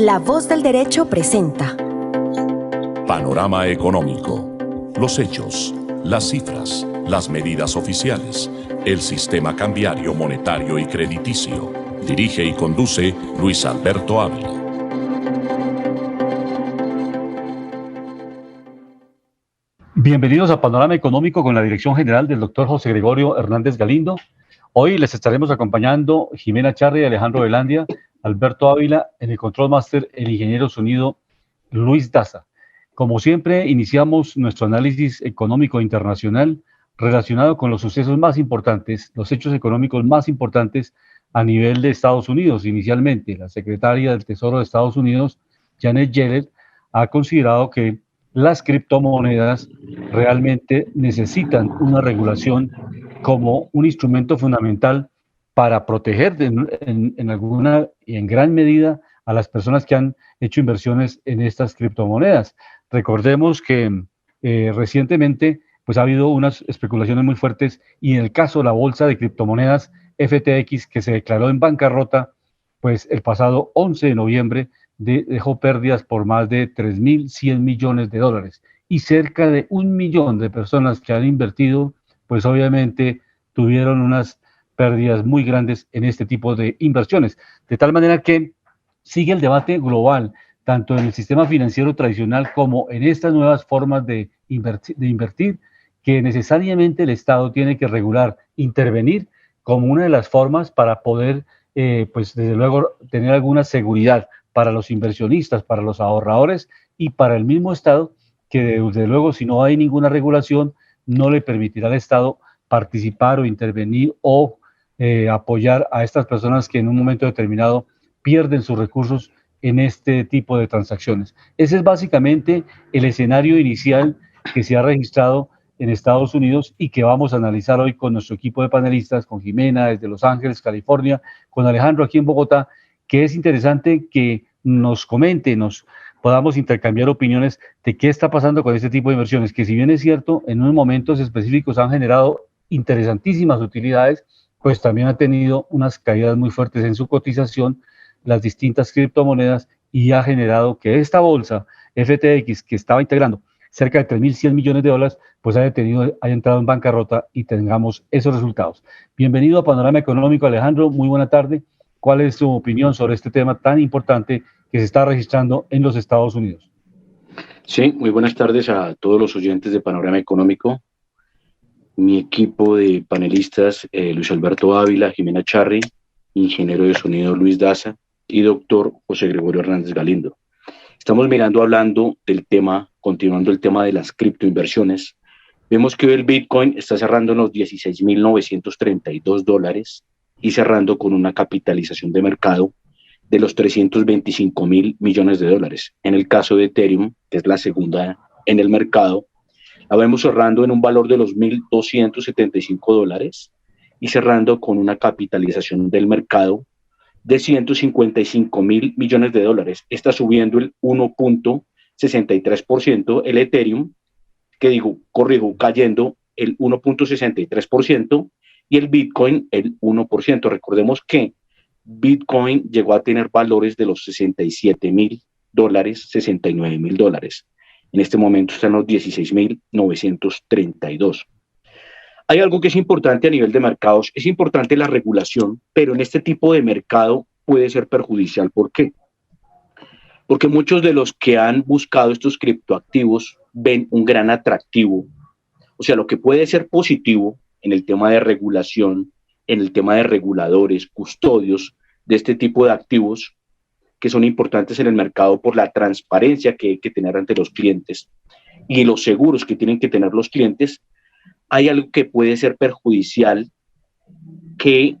La Voz del Derecho presenta Panorama Económico. Los hechos, las cifras, las medidas oficiales, el sistema cambiario, monetario y crediticio. Dirige y conduce Luis Alberto Ávila. Bienvenidos a Panorama Económico con la dirección general del doctor José Gregorio Hernández Galindo. Hoy les estaremos acompañando Jimena Charri, Alejandro Velandia, Alberto Ávila, en el Control Master, el ingeniero sonido Luis Daza. Como siempre, iniciamos nuestro análisis económico internacional relacionado con los sucesos más importantes, los hechos económicos más importantes a nivel de Estados Unidos. Inicialmente, la secretaria del Tesoro de Estados Unidos, Janet Yellen, ha considerado que las criptomonedas realmente necesitan una regulación como un instrumento fundamental para proteger en alguna y en gran medida a las personas que han hecho inversiones en estas criptomonedas. Recordemos que recientemente pues, ha habido unas especulaciones muy fuertes y en el caso de la bolsa de criptomonedas FTX, que se declaró en bancarrota pues, el pasado 11 de noviembre, dejó pérdidas por más de 3.100 millones de dólares y cerca de 1 millón de personas que han invertido, pues obviamente tuvieron unas pérdidas muy grandes en este tipo de inversiones. De tal manera que sigue el debate global, tanto en el sistema financiero tradicional como en estas nuevas formas de invertir, que necesariamente el Estado tiene que regular, intervenir como una de las formas para poder, pues desde luego, tener alguna seguridad para los inversionistas, para los ahorradores y para el mismo Estado, que desde luego si no hay ninguna regulación no le permitirá al Estado participar o intervenir o apoyar a estas personas que en un momento determinado pierden sus recursos en este tipo de transacciones. Ese es básicamente el escenario inicial que se ha registrado en Estados Unidos y que vamos a analizar hoy con nuestro equipo de panelistas, con Jimena desde Los Ángeles, California, con Alejandro aquí en Bogotá, que es interesante que nos comente, nos podamos intercambiar opiniones de qué está pasando con este tipo de inversiones, que si bien es cierto, en unos momentos específicos han generado interesantísimas utilidades, pues también ha tenido unas caídas muy fuertes en su cotización, las distintas criptomonedas, y ha generado que esta bolsa FTX, que estaba integrando cerca de 3.100 millones de dólares, pues haya entrado en bancarrota y tengamos esos resultados. Bienvenido a Panorama Económico, Alejandro, muy buena tarde. ¿Cuál es su opinión sobre este tema tan importante que se está registrando en los Estados Unidos? Sí, muy buenas tardes a todos los oyentes de Panorama Económico. Mi equipo de panelistas, Luis Alberto Ávila, Jimena Charri, ingeniero de sonido Luis Daza y doctor José Gregorio Hernández Galindo. Estamos hablando del tema, continuando el tema de las criptoinversiones. Vemos que hoy el Bitcoin está cerrando en los $16.932 y cerrando con una capitalización de mercado de los 325.000 millones de dólares. En el caso de Ethereum, que es la segunda en el mercado, la vemos cerrando en un valor de los $1.275 y cerrando con una capitalización del mercado de 155.000 millones de dólares. Está subiendo el 1.63%, el Ethereum, cayendo el 1.63%, y el Bitcoin el 1%. Recordemos que Bitcoin llegó a tener valores de los $67.000, $69.000. En este momento están los 16.932. Hay algo que es importante a nivel de mercados, es importante la regulación, pero en este tipo de mercado puede ser perjudicial. ¿Por qué? Porque muchos de los que han buscado estos criptoactivos ven un gran atractivo. O sea, lo que puede ser positivo en el tema de regulación, en el tema de reguladores, custodios de este tipo de activos que son importantes en el mercado por la transparencia que hay que tener ante los clientes y los seguros que tienen que tener los clientes. Hay algo que puede ser perjudicial, que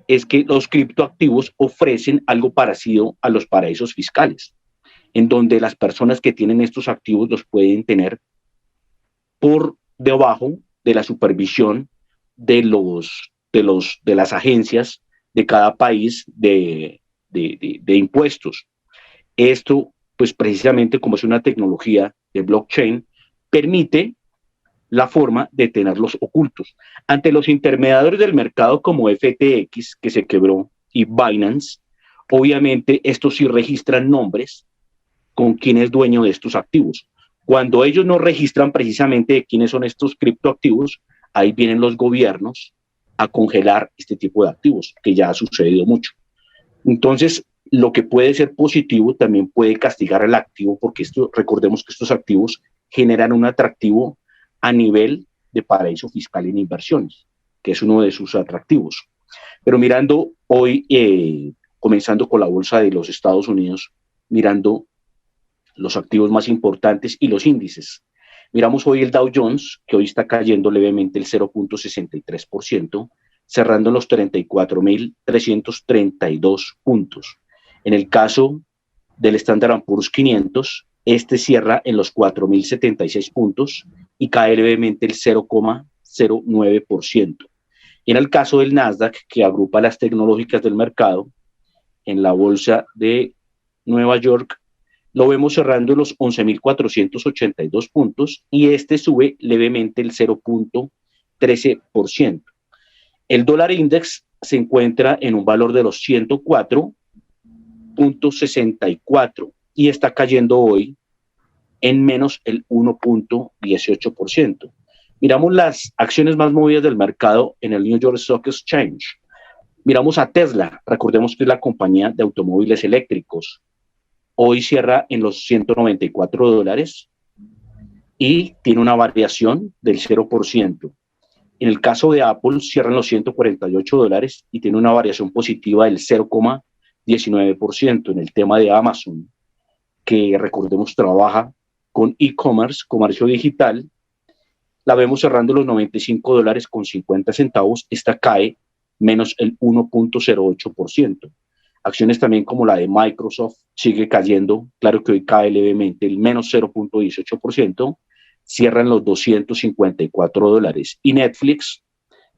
es que los criptoactivos ofrecen algo parecido a los paraísos fiscales, en donde las personas que tienen estos activos los pueden tener por debajo de la supervisión de las agencias de cada país de impuestos. Esto, pues precisamente como es una tecnología de blockchain, permite la forma de tenerlos ocultos. Ante los intermediarios del mercado como FTX, que se quebró, y Binance, Obviamente, estos sí registran nombres con quién es dueño de estos activos. Cuando ellos no registran precisamente de quiénes son estos criptoactivos, ahí vienen los gobiernos a congelar este tipo de activos, que ya ha sucedido mucho. Entonces, lo que puede ser positivo también puede castigar al activo, porque recordemos que estos activos generan un atractivo a nivel de paraíso fiscal en inversiones, que es uno de sus atractivos. Pero mirando hoy, comenzando con la bolsa de los Estados Unidos, mirando los activos más importantes y los índices. Miramos hoy el Dow Jones, que hoy está cayendo levemente el 0.63%, cerrando en los 34.332 puntos. En el caso del Standard & Poor's 500, este cierra en los 4.076 puntos y cae levemente el 0,09%. Y en el caso del Nasdaq, que agrupa las tecnológicas del mercado, en la bolsa de Nueva York, lo vemos cerrando en los 11.482 puntos y este sube levemente el 0.13%. El dólar index se encuentra en un valor de los 104.64 y está cayendo hoy en menos el 1.18%. Miramos las acciones más movidas del mercado en el New York Stock Exchange. Miramos a Tesla, recordemos que es la compañía de automóviles eléctricos. Hoy cierra en los $194 y tiene una variación del 0%. En el caso de Apple, cierra en los $148 y tiene una variación positiva del 0,19%. En el tema de Amazon, que recordemos trabaja con e-commerce, comercio digital, la vemos cerrando los $95.50. Esta cae menos el 1.08%. Acciones también como la de Microsoft sigue cayendo, claro que hoy cae levemente el menos 0.18%, cierran los $254. Y Netflix,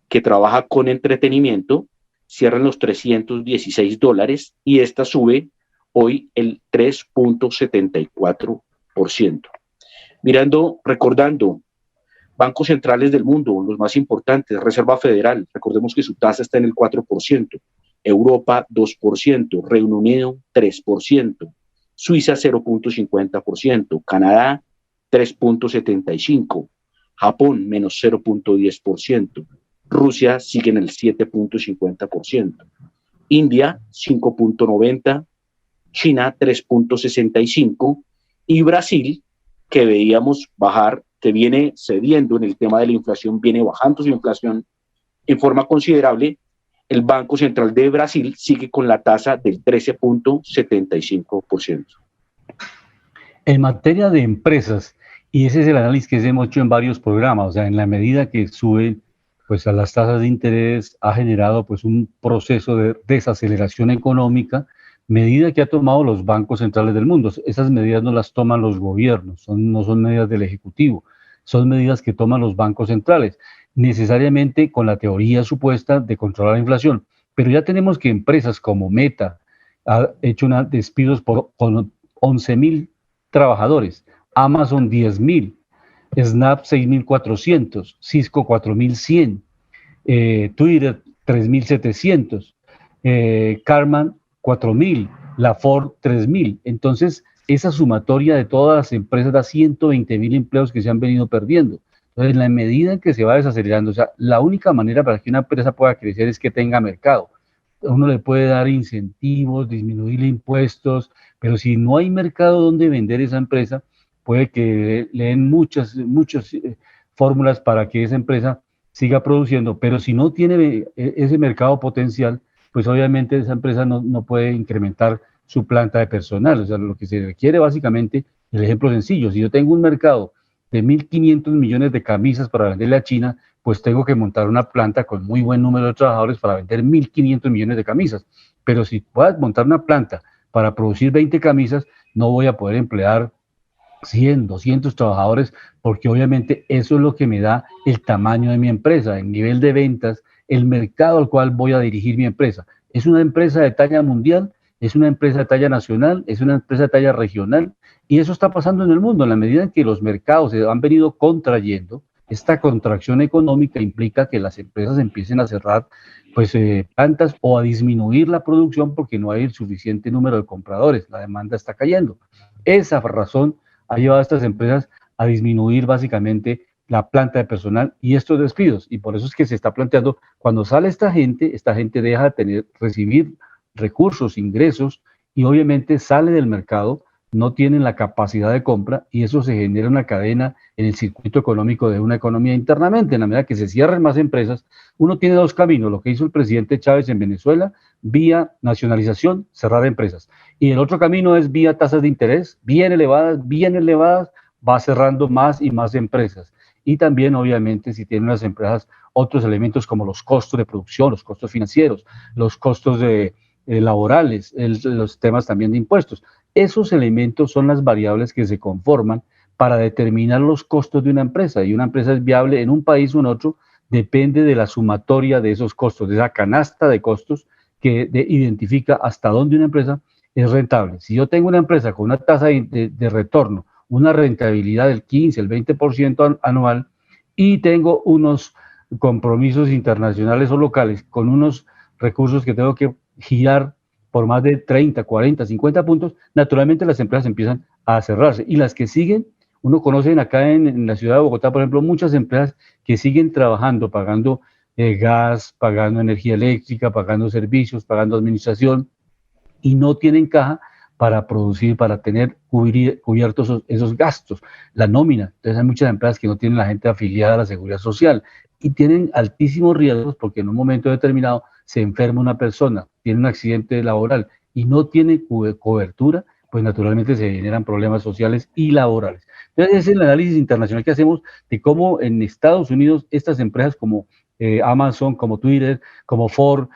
que trabaja con entretenimiento, cierra en los $316 y esta sube hoy el 3.74%. Recordando, bancos centrales del mundo, los más importantes, Reserva Federal, recordemos que su tasa está en el 4%, Europa 2%, Reino Unido 3%, Suiza 0.50%, Canadá 3.75%, Japón menos 0.10%, Rusia sigue en el 7.50%, India 5.90%, China 3.65% y Brasil, que veíamos bajar, que viene cediendo en el tema de la inflación, viene bajando su inflación en forma considerable. El Banco Central de Brasil sigue con la tasa del 13.75%. En materia de empresas, y ese es el análisis que hemos hecho en varios programas, o sea, en la medida que suben pues, a las tasas de interés, ha generado pues, un proceso de desaceleración económica, medida que ha tomado los bancos centrales del mundo. Esas medidas no las toman los gobiernos, no son medidas del Ejecutivo, son medidas que toman los bancos centrales, necesariamente con la teoría supuesta de controlar la inflación. Pero ya tenemos que empresas como Meta ha hecho despidos con 11.000 trabajadores, Amazon 10.000, Snap 6.400, Cisco 4.100, Twitter 3.700, Carman 4.000, la Ford 3.000. Entonces, esa sumatoria de todas las empresas da 120.000 empleos que se han venido perdiendo. Entonces, en la medida en que se va desacelerando, o sea, la única manera para que una empresa pueda crecer es que tenga mercado. Uno le puede dar incentivos, disminuir impuestos, pero si no hay mercado donde vender esa empresa, puede que le den muchas fórmulas para que esa empresa siga produciendo, pero si no tiene ese mercado potencial, pues obviamente esa empresa no puede incrementar su planta de personal. O sea, lo que se requiere básicamente, el ejemplo sencillo, si yo tengo un mercado de 1.500 millones de camisas para venderle a China, pues tengo que montar una planta con muy buen número de trabajadores para vender 1.500 millones de camisas. Pero si puedo montar una planta para producir 20 camisas, no voy a poder emplear 100, 200 trabajadores, porque obviamente eso es lo que me da el tamaño de mi empresa, el nivel de ventas, el mercado al cual voy a dirigir mi empresa. ¿Es una empresa de talla mundial? ¿Es una empresa de talla nacional? ¿Es una empresa de talla regional? Y eso está pasando en el mundo. En la medida en que los mercados se han venido contrayendo, Esta contracción económica implica que las empresas empiecen a cerrar plantas o a disminuir la producción porque no hay el suficiente número de compradores, la demanda está cayendo. Esa razón ha llevado a estas empresas a disminuir básicamente la planta de personal y estos despidos, y por eso es que se está planteando, cuando sale esta gente deja de recibir recursos, ingresos, y obviamente sale del mercado, no tienen la capacidad de compra, y eso se genera una cadena en el circuito económico de una economía internamente. En la medida que se cierren más empresas, uno tiene dos caminos: lo que hizo el presidente Chávez en Venezuela, vía nacionalización, cerrar empresas, y el otro camino es vía tasas de interés bien elevadas, va cerrando más y más empresas. Y también, obviamente, si tienen las empresas otros elementos como los costos de producción, los costos financieros, los costos laborales, los temas también de impuestos. Esos elementos son las variables que se conforman para determinar los costos de una empresa. Y una empresa es viable en un país o en otro, depende de la sumatoria de esos costos, de esa canasta de costos que identifica hasta dónde una empresa es rentable. Si yo tengo una empresa con una tasa de retorno, una rentabilidad del 15, el 20% anual, y tengo unos compromisos internacionales o locales con unos recursos que tengo que girar por más de 30, 40, 50 puntos, naturalmente las empresas empiezan a cerrarse. Y las que siguen, uno conoce acá en la ciudad de Bogotá, por ejemplo, muchas empresas que siguen trabajando, pagando gas, pagando energía eléctrica, pagando servicios, pagando administración, y no tienen caja para producir, para tener cubiertos esos gastos, la nómina. Entonces hay muchas empresas que no tienen la gente afiliada a la seguridad social y tienen altísimos riesgos porque en un momento determinado se enferma una persona, tiene un accidente laboral y no tiene cobertura, pues naturalmente se generan problemas sociales y laborales. Entonces ese es el análisis internacional que hacemos de cómo en Estados Unidos estas empresas como Amazon, como Twitter, como Ford,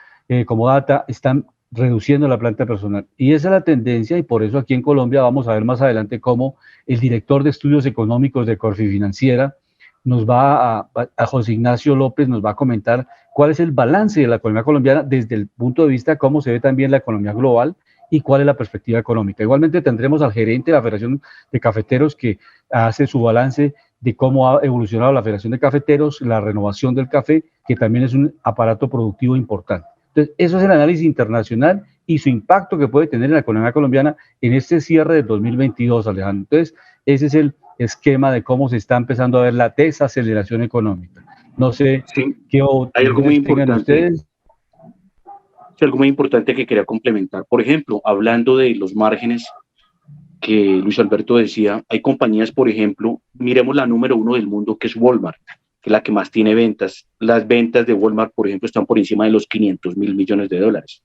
como Data, están reduciendo la planta personal. Y esa es la tendencia, y por eso aquí en Colombia vamos a ver más adelante cómo el director de estudios económicos de Corfi Financiera nos va a José Ignacio López, nos va a comentar cuál es el balance de la economía colombiana desde el punto de vista de cómo se ve también la economía global y cuál es la perspectiva económica. Igualmente tendremos al gerente de la Federación de Cafeteros que hace su balance de cómo ha evolucionado la Federación de Cafeteros, la renovación del café, que también es un aparato productivo importante. Entonces, eso es el análisis internacional y su impacto que puede tener en la economía colombiana en este cierre del 2022, Alejandro. Entonces, ese es el esquema de cómo se está empezando a ver la desaceleración económica. No sé qué hay algo muy importante. Ustedes. Sí, algo muy importante que quería complementar. Por ejemplo, hablando de los márgenes que Luis Alberto decía, hay compañías, por ejemplo, miremos la número 1 del mundo, que es Walmart, que es la que más tiene ventas. Las ventas de Walmart, por ejemplo, están por encima de los 500.000 millones de dólares.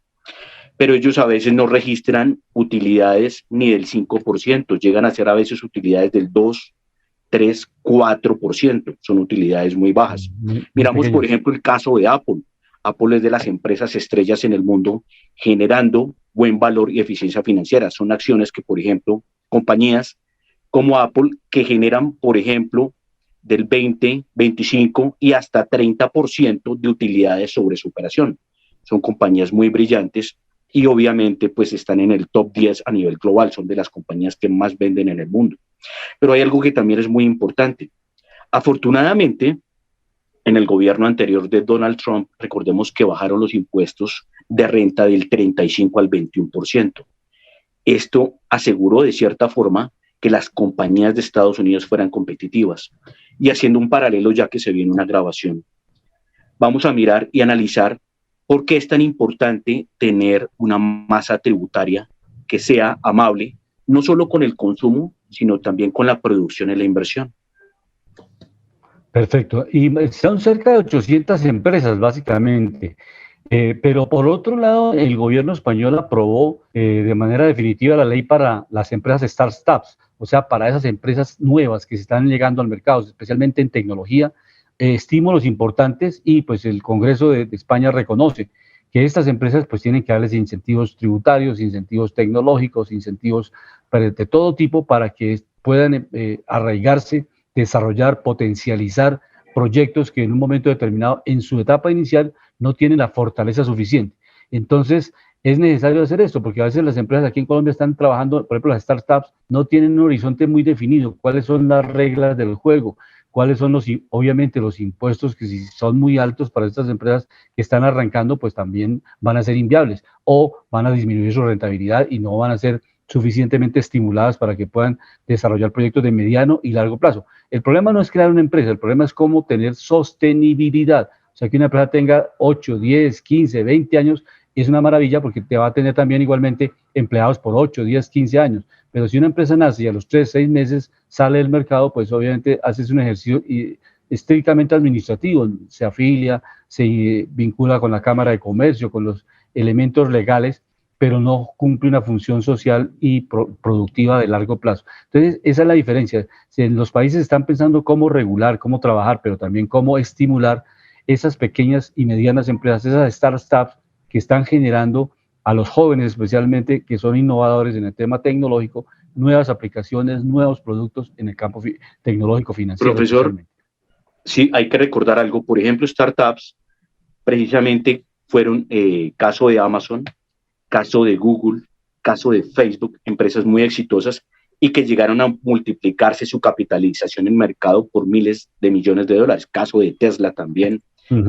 Pero ellos a veces no registran utilidades ni del 5%, llegan a ser a veces utilidades del 2, 3, 4%, son utilidades muy bajas. Miramos, por ejemplo, el caso de Apple. Apple es de las empresas estrellas en el mundo generando buen valor y eficiencia financiera. Son acciones que, por ejemplo, compañías como Apple que generan, por ejemplo, del 20, 25 y hasta 30% de utilidades sobre su operación. Son compañías muy brillantes y obviamente pues están en el top 10 a nivel global, son de las compañías que más venden en el mundo. Pero hay algo que también es muy importante. Afortunadamente, en el gobierno anterior de Donald Trump, recordemos que bajaron los impuestos de renta del 35 al 21%. Esto aseguró de cierta forma que las compañías de Estados Unidos fueran competitivas. Y haciendo un paralelo, ya que se viene una grabación, vamos a mirar y analizar por qué es tan importante tener una masa tributaria que sea amable, no solo con el consumo, sino también con la producción y la inversión. Perfecto. Y son cerca de 800 empresas, básicamente. Pero por otro lado, el gobierno español aprobó de manera definitiva la ley para las empresas startups, o sea, para esas empresas nuevas que se están llegando al mercado, especialmente en tecnología, estímulos importantes, y pues el Congreso de España reconoce que estas empresas pues tienen que darles incentivos tributarios, incentivos tecnológicos, incentivos de todo tipo para que puedan arraigarse, desarrollar, potencializar proyectos que en un momento determinado, en su etapa inicial, no tienen la fortaleza suficiente. Entonces, es necesario hacer esto, porque a veces las empresas aquí en Colombia están trabajando, por ejemplo, las startups no tienen un horizonte muy definido, cuáles son las reglas del juego, cuáles son obviamente los impuestos que si son muy altos para estas empresas que están arrancando, pues también van a ser inviables o van a disminuir su rentabilidad y no van a ser suficientemente estimuladas para que puedan desarrollar proyectos de mediano y largo plazo. El problema no es crear una empresa, el problema es cómo tener sostenibilidad. O sea, que una empresa tenga 8, 10, 15, 20 años es una maravilla porque te va a tener también igualmente empleados por 8, 10, 15 años. Pero si una empresa nace y a los 3, 6 meses sale del mercado, pues obviamente haces un ejercicio estrictamente administrativo, se afilia, se vincula con la Cámara de Comercio, con los elementos legales, pero no cumple una función social y productiva de largo plazo. Entonces, esa es la diferencia. Los países están pensando cómo regular, cómo trabajar, pero también cómo estimular esas pequeñas y medianas empresas, esas startups que están generando a los jóvenes especialmente, que son innovadores en el tema tecnológico, nuevas aplicaciones, nuevos productos en el campo tecnológico financiero. Profesor, sí, hay que recordar algo. Por ejemplo, startups precisamente fueron caso de Amazon, caso de Google, caso de Facebook, empresas muy exitosas y que llegaron a multiplicarse su capitalización en mercado por miles de millones de dólares. Caso de Tesla también,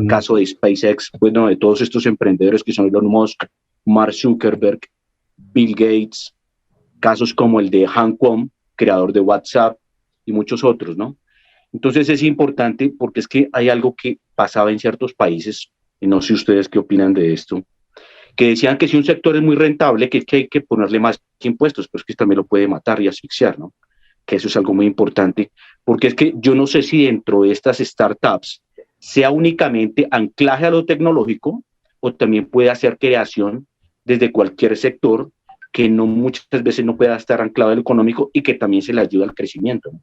caso de SpaceX, bueno, de todos estos emprendedores que son Elon Musk, Mark Zuckerberg, Bill Gates, casos como el de Han Kuo, creador de WhatsApp y muchos otros, ¿no? Entonces es importante porque es que hay algo que pasaba en ciertos países, y no sé ustedes qué opinan de esto, que decían que si un sector es muy rentable, que hay que ponerle más impuestos, pero es que también lo puede matar y asfixiar, ¿no? Que eso es algo muy importante, porque es que yo no sé si dentro de estas startups sea únicamente anclaje a lo tecnológico o también puede hacer creación desde cualquier sector que no muchas veces no pueda estar anclado al económico y que también se le ayuda al crecimiento, ¿no?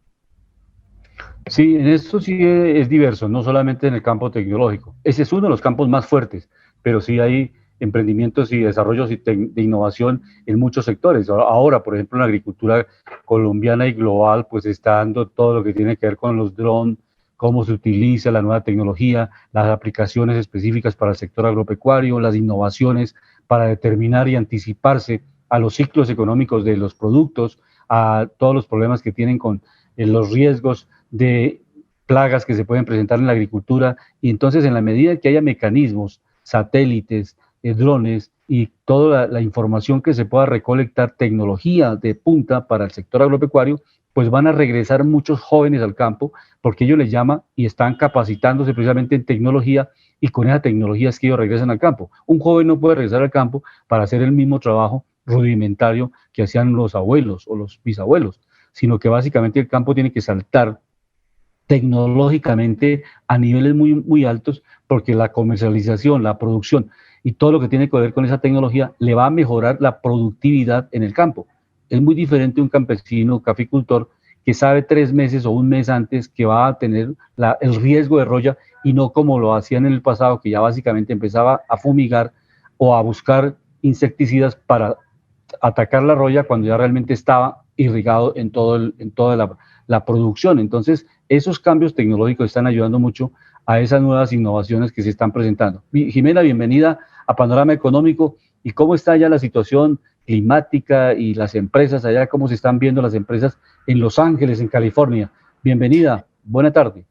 Sí, en esto sí es diverso, no solamente en el campo tecnológico. Ese es uno de los campos más fuertes, pero sí hay emprendimientos y desarrollos de innovación en muchos sectores. Ahora, por ejemplo, en la agricultura colombiana y global, pues está dando todo lo que tiene que ver con los drones, cómo se utiliza la nueva tecnología, las aplicaciones específicas para el sector agropecuario, las innovaciones para determinar y anticiparse a los ciclos económicos de los productos, a todos los problemas que tienen con los riesgos de plagas que se pueden presentar en la agricultura. Y entonces, en la medida que haya mecanismos, satélites, drones y toda la información que se pueda recolectar, tecnología de punta para el sector agropecuario, pues van a regresar muchos jóvenes al campo, porque ellos les llaman y están capacitándose precisamente en tecnología, y con esa tecnología es que ellos regresan al campo. Un joven no puede regresar al campo para hacer el mismo trabajo rudimentario que hacían los abuelos o los bisabuelos, sino que básicamente el campo tiene que saltar tecnológicamente a niveles muy, muy altos, porque la comercialización, la producción y todo lo que tiene que ver con esa tecnología le va a mejorar la productividad en el campo. Es muy diferente un campesino, caficultor, que sabe 3 meses o un mes antes que va a tener el riesgo de roya, y no como lo hacían en el pasado, que ya básicamente empezaba a fumigar o a buscar insecticidas para atacar la roya cuando ya realmente estaba irrigado en toda la producción. Entonces, esos cambios tecnológicos están ayudando mucho a esas nuevas innovaciones que se están presentando. Jimena, bienvenida a Panorama Económico. ¿Y cómo está ya la situación climática y las empresas allá? ¿Cómo se están viendo las empresas en Los Ángeles, en California? Bienvenida, buena tarde.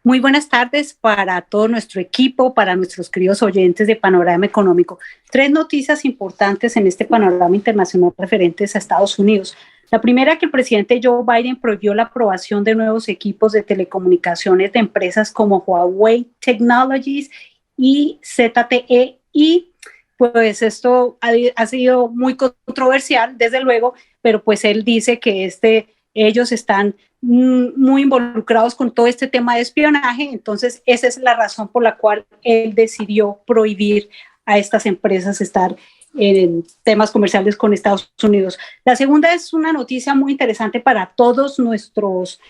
Muy buenas tardes para todo nuestro equipo, para nuestros queridos oyentes de Panorama Económico. 3 noticias importantes en este panorama internacional referentes a Estados Unidos. La primera, que el presidente Joe Biden prohibió la aprobación de nuevos equipos de telecomunicaciones de empresas como Huawei Technologies y ZTE, y pues esto ha sido muy controversial, desde luego, pero pues él dice que ellos están muy involucrados con todo este tema de espionaje. Entonces esa es la razón por la cual él decidió prohibir a estas empresas estar en temas comerciales con Estados Unidos. La segunda es una noticia muy interesante para todos nuestros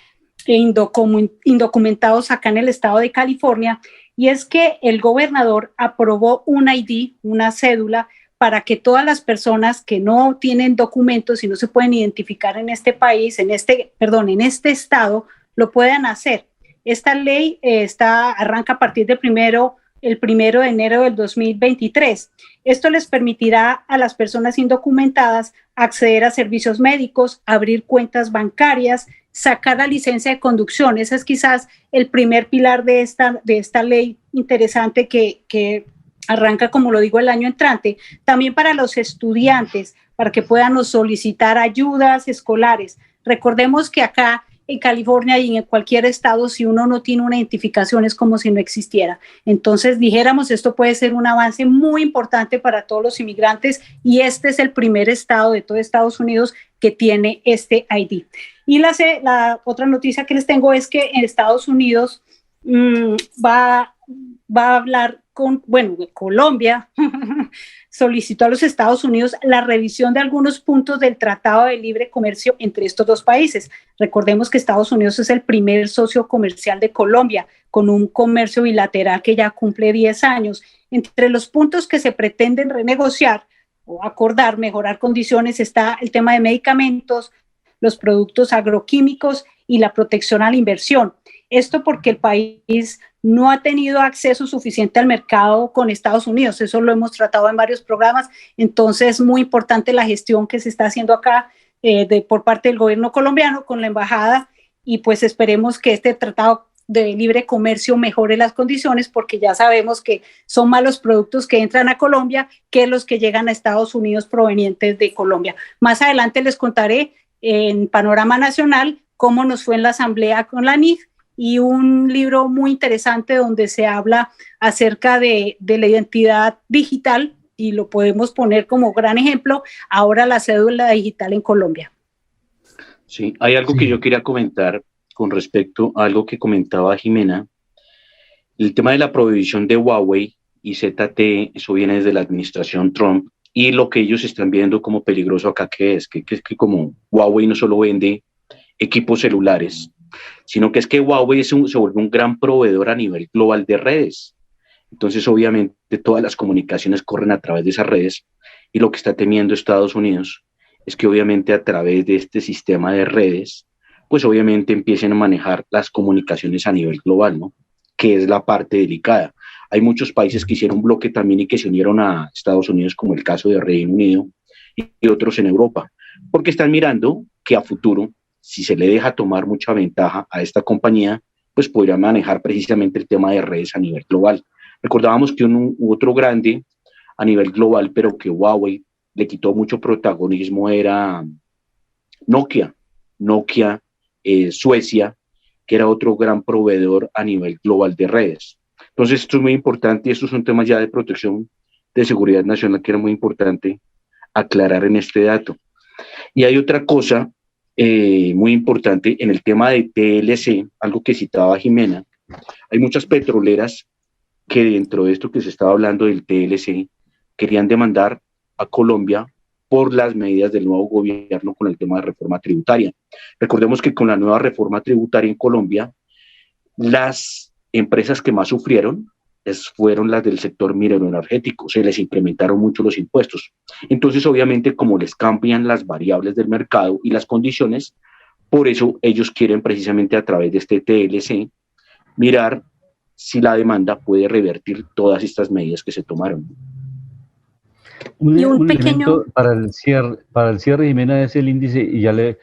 indocumentados acá en el estado de California, y es que el gobernador aprobó un ID, una cédula, para que todas las personas que no tienen documentos y no se pueden identificar en este país, en este estado, lo puedan hacer. Esta ley arranca a partir del el 1 de enero del 2023. Esto les permitirá a las personas indocumentadas acceder a servicios médicos, abrir cuentas bancarias, sacar la licencia de conducción. Ese es quizás el primer pilar de esta ley interesante que arranca, como lo digo, el año entrante. También para los estudiantes, para que puedan solicitar ayudas escolares. Recordemos que acá en California y en cualquier estado, si uno no tiene una identificación, es como si no existiera. Entonces, dijéramos, esto puede ser un avance muy importante para todos los inmigrantes y este es el primer estado de todo Estados Unidos que tiene este ID. Y la otra noticia que les tengo es que en Estados Unidos va a hablar Colombia solicitó a los Estados Unidos la revisión de algunos puntos del Tratado de Libre Comercio entre estos dos países. Recordemos que Estados Unidos es el primer socio comercial de Colombia, con un comercio bilateral que ya cumple 10 años. Entre los puntos que se pretenden renegociar o acordar, mejorar condiciones, está el tema de medicamentos, los productos agroquímicos y la protección a la inversión. Esto porque el país no ha tenido acceso suficiente al mercado con Estados Unidos. Eso lo hemos tratado en varios programas. Entonces, es muy importante la gestión que se está haciendo acá por parte del gobierno colombiano con la embajada y pues esperemos que este tratado de libre comercio mejore las condiciones porque ya sabemos que son más los productos que entran a Colombia que los que llegan a Estados Unidos provenientes de Colombia. Más adelante les contaré en Panorama Nacional cómo nos fue en la asamblea con la NIF y un libro muy interesante donde se habla acerca de la identidad digital y lo podemos poner como gran ejemplo, ahora la cédula digital en Colombia. Sí, hay algo que yo quería comentar con respecto a algo que comentaba Jimena, el tema de la prohibición de Huawei y ZTE, eso viene desde la administración Trump, y lo que ellos están viendo como peligroso acá, que como Huawei no solo vende equipos celulares, sino que es que Huawei se vuelve un gran proveedor a nivel global de redes. Entonces, obviamente, todas las comunicaciones corren a través de esas redes y lo que está temiendo Estados Unidos es que obviamente a través de este sistema de redes, pues obviamente empiecen a manejar las comunicaciones a nivel global, ¿no? Que es la parte delicada. Hay muchos países que hicieron bloque también y que se unieron a Estados Unidos, como el caso de Reino Unido y otros en Europa, porque están mirando que a futuro, si se le deja tomar mucha ventaja a esta compañía, pues podría manejar precisamente el tema de redes a nivel global. Recordábamos que otro grande a nivel global, pero que Huawei le quitó mucho protagonismo, era Nokia, Suecia, que era otro gran proveedor a nivel global de redes. Entonces, esto es muy importante y estos son temas ya de protección de seguridad nacional que era muy importante aclarar en este dato. Y hay otra cosa muy importante en el tema de TLC, algo que citaba Jimena. Hay muchas petroleras que dentro de esto que se estaba hablando del TLC querían demandar a Colombia por las medidas del nuevo gobierno con el tema de reforma tributaria. Recordemos que con la nueva reforma tributaria en Colombia, las empresas que más sufrieron fueron las del sector minero energético, se les incrementaron mucho los impuestos. Entonces, obviamente, como les cambian las variables del mercado y las condiciones, por eso ellos quieren precisamente a través de este TLC mirar si la demanda puede revertir todas estas medidas que se tomaron. Un pequeño para el cierre, Jimena, es el índice, y ya le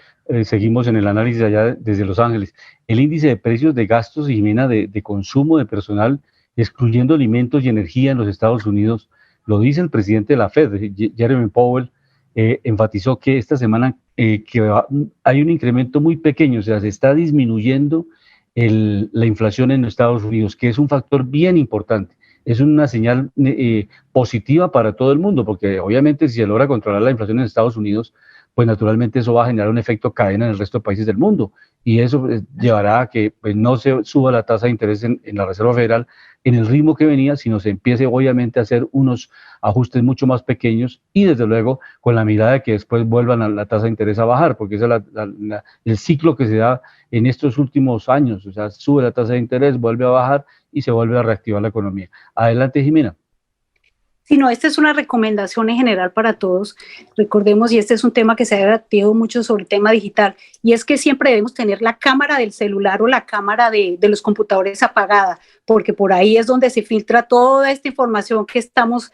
seguimos en el análisis allá desde Los Ángeles, el índice de precios de gastos, Jimena, de consumo de personal, excluyendo alimentos y energía en los Estados Unidos. Lo dice el presidente de la Fed, Jeremy Powell, enfatizó que esta semana hay un incremento muy pequeño, o sea, se está disminuyendo la inflación en los Estados Unidos, que es un factor bien importante. Es una señal positiva para todo el mundo, porque obviamente si se logra controlar la inflación en Estados Unidos, pues naturalmente eso va a generar un efecto cadena en el resto de países del mundo, y eso llevará a que pues, no se suba la tasa de interés en la Reserva Federal en el ritmo que venía, sino se empiece obviamente a hacer unos ajustes mucho más pequeños y desde luego con la mirada de que después vuelvan a la tasa de interés a bajar, porque ese es el ciclo que se da en estos últimos años, o sea, sube la tasa de interés, vuelve a bajar y se vuelve a reactivar la economía. Adelante, Jimena. Sí, no, esta es una recomendación en general para todos. Recordemos, y este es un tema que se ha debatido mucho sobre el tema digital, y es que siempre debemos tener la cámara del celular o la cámara de los computadores apagada, porque por ahí es donde se filtra toda esta información que estamos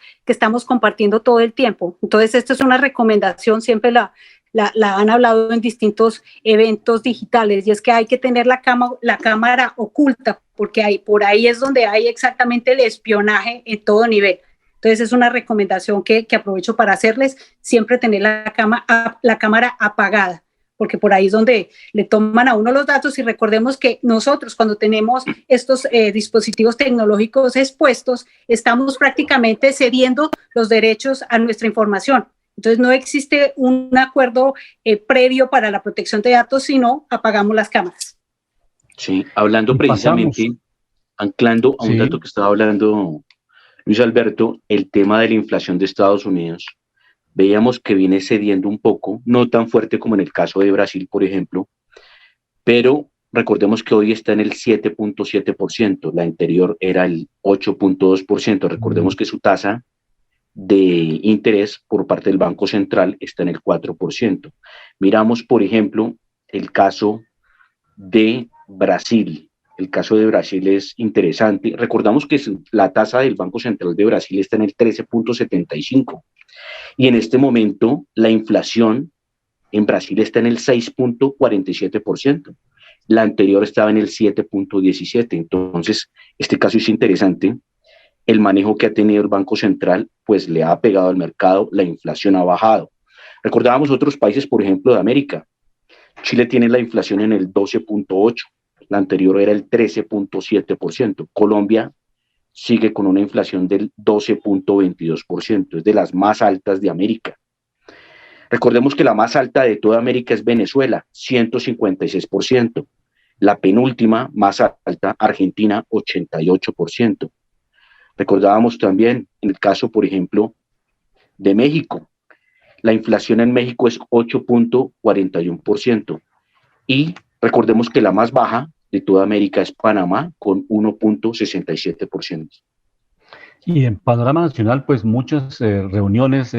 compartiendo todo el tiempo. Entonces, esta es una recomendación, siempre la la han hablado en distintos eventos digitales, y es que hay que tener la cámara oculta, porque por ahí es donde hay exactamente el espionaje en todo nivel. Entonces es una recomendación que aprovecho para hacerles, siempre tener la cámara apagada, porque por ahí es donde le toman a uno los datos. Y recordemos que nosotros, cuando tenemos estos dispositivos tecnológicos expuestos, estamos prácticamente cediendo los derechos a nuestra información. Entonces no existe un acuerdo previo para la protección de datos, sino apagamos las cámaras. Sí, hablando precisamente, anclando a un dato que estaba hablando Luis Alberto, el tema de la inflación de Estados Unidos, veíamos que viene cediendo un poco, no tan fuerte como en el caso de Brasil, por ejemplo, pero recordemos que hoy está en el 7.7%, la anterior era el 8.2%, recordemos que su tasa de interés por parte del Banco Central está en el 4%. Miramos, por ejemplo, el caso de Brasil. El caso de Brasil es interesante. Recordamos que la tasa del Banco Central de Brasil está en el 13.75%. Y en este momento la inflación en Brasil está en el 6.47%. La anterior estaba en el 7.17%. Entonces, este caso es interesante. El manejo que ha tenido el Banco Central, pues le ha pegado al mercado, la inflación ha bajado. Recordábamos otros países, por ejemplo, de América. Chile tiene la inflación en el 12.8%. La anterior era el 13.7%. Colombia sigue con una inflación del 12.22%, es de las más altas de América. Recordemos que la más alta de toda América es Venezuela, 156%. La penúltima más alta, Argentina, 88%. Recordábamos también en el caso, por ejemplo, de México. La inflación en México es 8.41%. Y recordemos que la más baja de toda América es Panamá, con 1.67%. Y en panorama nacional, pues muchas reuniones,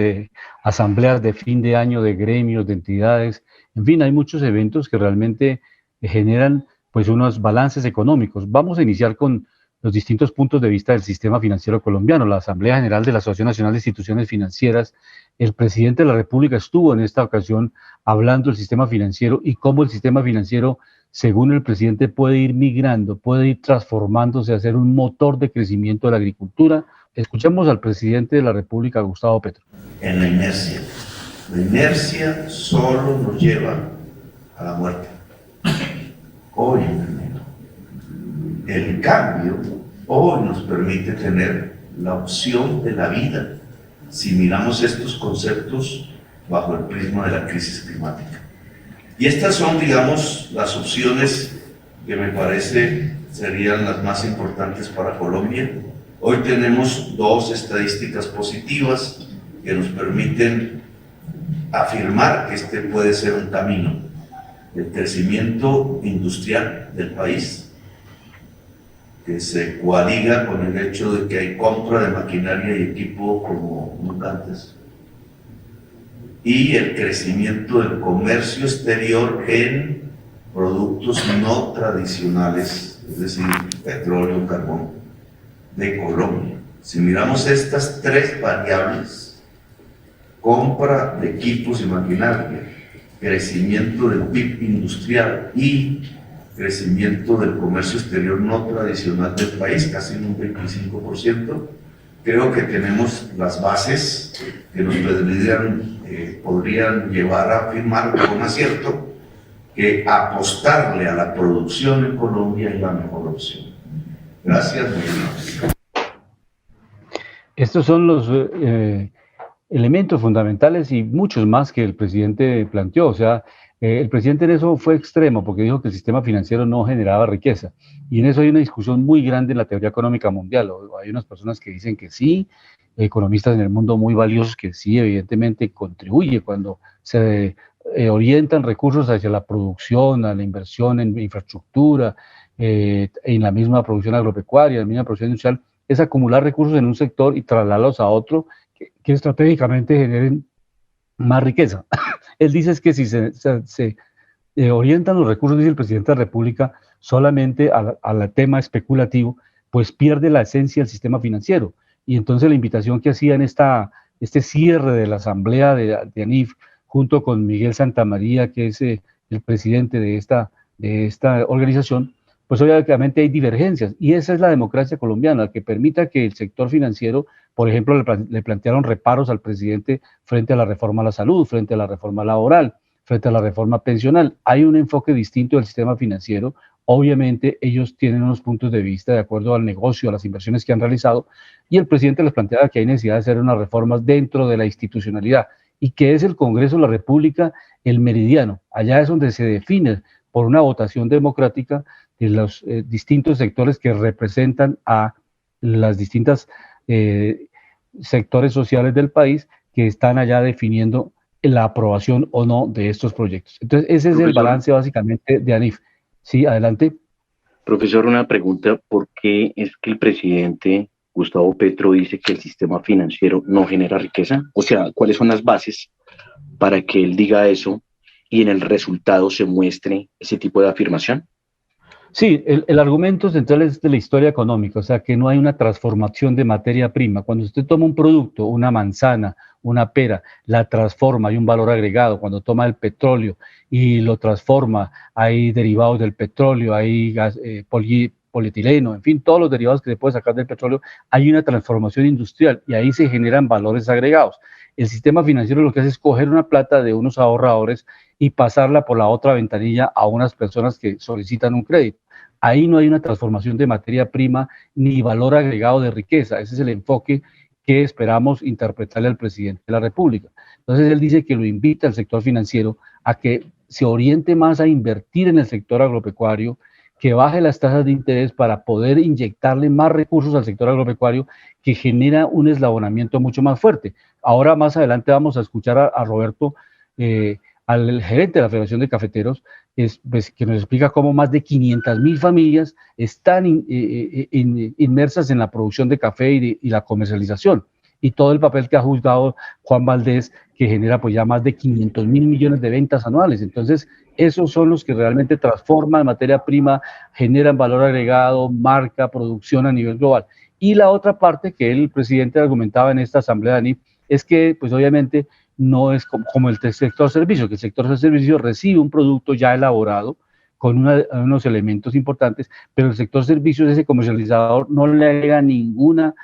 asambleas de fin de año, de gremios, de entidades, en fin, hay muchos eventos que realmente generan pues unos balances económicos. Vamos a iniciar con los distintos puntos de vista del sistema financiero colombiano. La Asamblea General de la Asociación Nacional de Instituciones Financieras, el presidente de la República estuvo en esta ocasión hablando del sistema financiero y cómo el sistema financiero, según el presidente, puede ir migrando, puede ir transformándose a ser un motor de crecimiento de la agricultura. Escuchemos al presidente de la República, Gustavo Petro. En la inercia. La inercia solo nos lleva a la muerte. Hoy, el cambio hoy nos permite tener la opción de la vida si miramos estos conceptos bajo el prisma de la crisis climática. Y estas son, digamos, las opciones que me parece serían las más importantes para Colombia. Hoy tenemos dos estadísticas positivas que nos permiten afirmar que este puede ser un camino: el crecimiento industrial del país, que se coaliga con el hecho de que hay compra de maquinaria y equipo como nunca antes, y el crecimiento del comercio exterior en productos no tradicionales, es decir, petróleo, carbón, de Colombia. Si miramos estas tres variables, compra de equipos y maquinaria, crecimiento del PIB industrial y crecimiento del comercio exterior no tradicional del país, casi en un 25%, creo que tenemos las bases que nos podrían llevar a afirmar con acierto que apostarle a la producción en Colombia es la mejor opción. Gracias, muy bien. Estos son los elementos fundamentales y muchos más que el presidente planteó. O sea, el presidente en eso fue extremo porque dijo que el sistema financiero no generaba riqueza. Y en eso hay una discusión muy grande en la teoría económica mundial. Hay unas personas que dicen que sí, economistas en el mundo muy valiosos que sí, evidentemente contribuye cuando se orientan recursos hacia la producción, a la inversión en infraestructura, en la misma producción agropecuaria, en la misma producción industrial, es acumular recursos en un sector y trasladarlos a otro que estratégicamente generen más riqueza. Él dice es que si se orientan los recursos, dice el presidente de la República, solamente al tema especulativo, pues pierde la esencia del sistema financiero. Y entonces la invitación que hacía en este cierre de la asamblea de ANIF junto con Miguel Santamaría, que es el presidente de esta organización, pues obviamente hay divergencias, y esa es la democracia colombiana, que permita que el sector financiero, por ejemplo, le plantearon reparos al presidente frente a la reforma a la salud, frente a la reforma laboral, frente a la reforma pensional. Hay un enfoque distinto del sistema financiero. Obviamente ellos tienen unos puntos de vista de acuerdo al negocio, a las inversiones que han realizado, y el presidente les planteaba que hay necesidad de hacer unas reformas dentro de la institucionalidad, y que es el Congreso de la República el meridiano. Allá es donde se define por una votación democrática de los distintos sectores que representan a las distintas sectores sociales del país, que están allá definiendo la aprobación o no de estos proyectos. Entonces, ese es el balance básicamente de ANIF. Sí, adelante. Profesor, una pregunta: ¿por qué es que el presidente Gustavo Petro dice que el sistema financiero no genera riqueza? O sea, ¿cuáles son las bases para que él diga eso y en el resultado se muestre ese tipo de afirmación? Sí, el argumento central es de la historia económica, o sea, que no hay una transformación de materia prima. Cuando usted toma un producto, una manzana, una pera, la transforma, hay un valor agregado. Cuando toma el petróleo y lo transforma, hay derivados del petróleo, hay gas, polietileno, en fin, todos los derivados que se puede sacar del petróleo, hay una transformación industrial y ahí se generan valores agregados. El sistema financiero lo que hace es coger una plata de unos ahorradores y pasarla por la otra ventanilla a unas personas que solicitan un crédito. Ahí no hay una transformación de materia prima ni valor agregado de riqueza. Ese es el enfoque que esperamos interpretarle al presidente de la República. Entonces él dice que lo invita al sector financiero a que se oriente más a invertir en el sector agropecuario, que baje las tasas de interés para poder inyectarle más recursos al sector agropecuario, que genera un eslabonamiento mucho más fuerte. Ahora más adelante vamos a escuchar a Roberto, al gerente de la Federación de Cafeteros, pues, que nos explica cómo más de 500.000 familias están inmersas en la producción de café y la comercialización, y todo el papel que ha juzgado Juan Valdés, que genera pues ya más de 500.000 millones de ventas anuales. Entonces, esos son los que realmente transforman materia prima, generan valor agregado, marca, producción a nivel global. Y la otra parte que el presidente argumentaba en esta asamblea de ANIF es que, pues obviamente, no es como el sector servicio, que el sector servicio recibe un producto ya elaborado con unos elementos importantes, pero el sector servicios, ese comercializador, no le agrega ninguna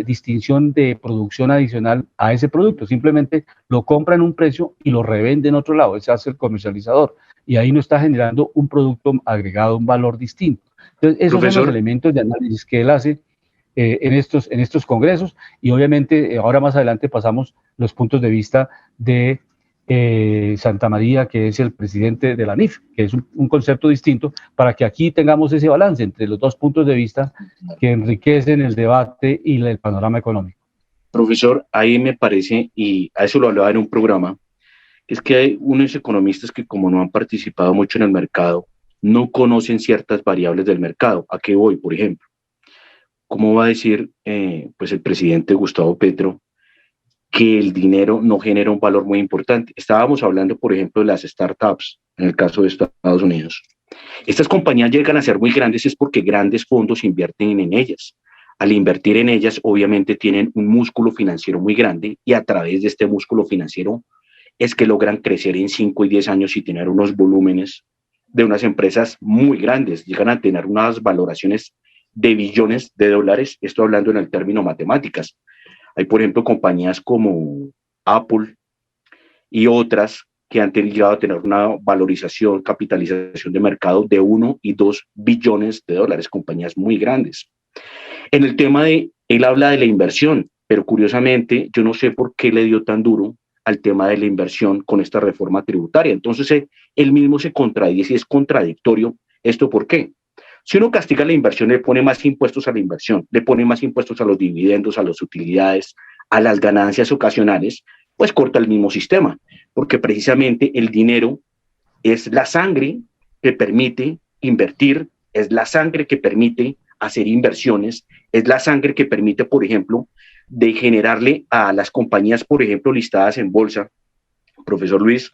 distinción de producción adicional a ese producto, simplemente lo compra en un precio y lo revende en otro lado. Ese hace el comercializador, y ahí no está generando un producto agregado, un valor distinto. Entonces, esos son los elementos de análisis que él hace en estos congresos, y obviamente ahora más adelante pasamos los puntos de vista de Santamaría, que es el presidente de la ANIF, que es un concepto distinto, para que aquí tengamos ese balance entre los dos puntos de vista que enriquecen el debate y el panorama económico. Profesor, ahí me parece, y a eso lo hablaba en un programa, es que hay unos economistas que, como no han participado mucho en el mercado, no conocen ciertas variables del mercado. ¿A qué voy, por ejemplo? ¿Cómo va a decir pues el presidente Gustavo Petro que el dinero no genera un valor muy importante? Estábamos hablando, por ejemplo, de las startups, en el caso de Estados Unidos. Estas compañías llegan a ser muy grandes es porque grandes fondos invierten en ellas. Al invertir en ellas, obviamente tienen un músculo financiero muy grande, y a través de este músculo financiero es que logran crecer en 5 y 10 años y tener unos volúmenes de unas empresas muy grandes. Llegan a tener unas valoraciones de billones de dólares, esto hablando en el término matemáticas. Hay, por ejemplo, compañías como Apple y otras que han llegado a tener una valorización, capitalización de mercado de 1 y 2 billones de dólares, compañías muy grandes. En el tema él habla de la inversión, pero curiosamente yo no sé por qué le dio tan duro al tema de la inversión con esta reforma tributaria. Entonces él mismo se contradice y es contradictorio. ¿Esto por qué? Si uno castiga la inversión, le pone más impuestos a la inversión, le pone más impuestos a los dividendos, a las utilidades, a las ganancias ocasionales, pues corta el mismo sistema, porque precisamente el dinero es la sangre que permite invertir, es la sangre que permite hacer inversiones, es la sangre que permite, por ejemplo, de generarle a las compañías, por ejemplo, listadas en bolsa, profesor Luis,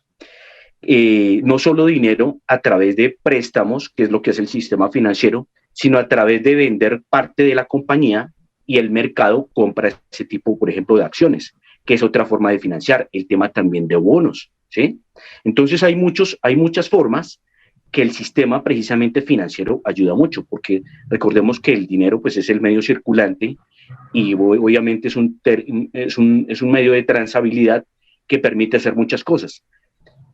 no solo dinero a través de préstamos, que es lo que es el sistema financiero, sino a través de vender parte de la compañía y el mercado compra ese tipo, por ejemplo, de acciones. que es otra forma de financiar, el tema también de bonos, ¿sí? Entonces hay muchas formas que el sistema precisamente financiero ayuda mucho, porque recordemos que el dinero pues es el medio circulante y obviamente es un medio de transabilidad que permite hacer muchas cosas.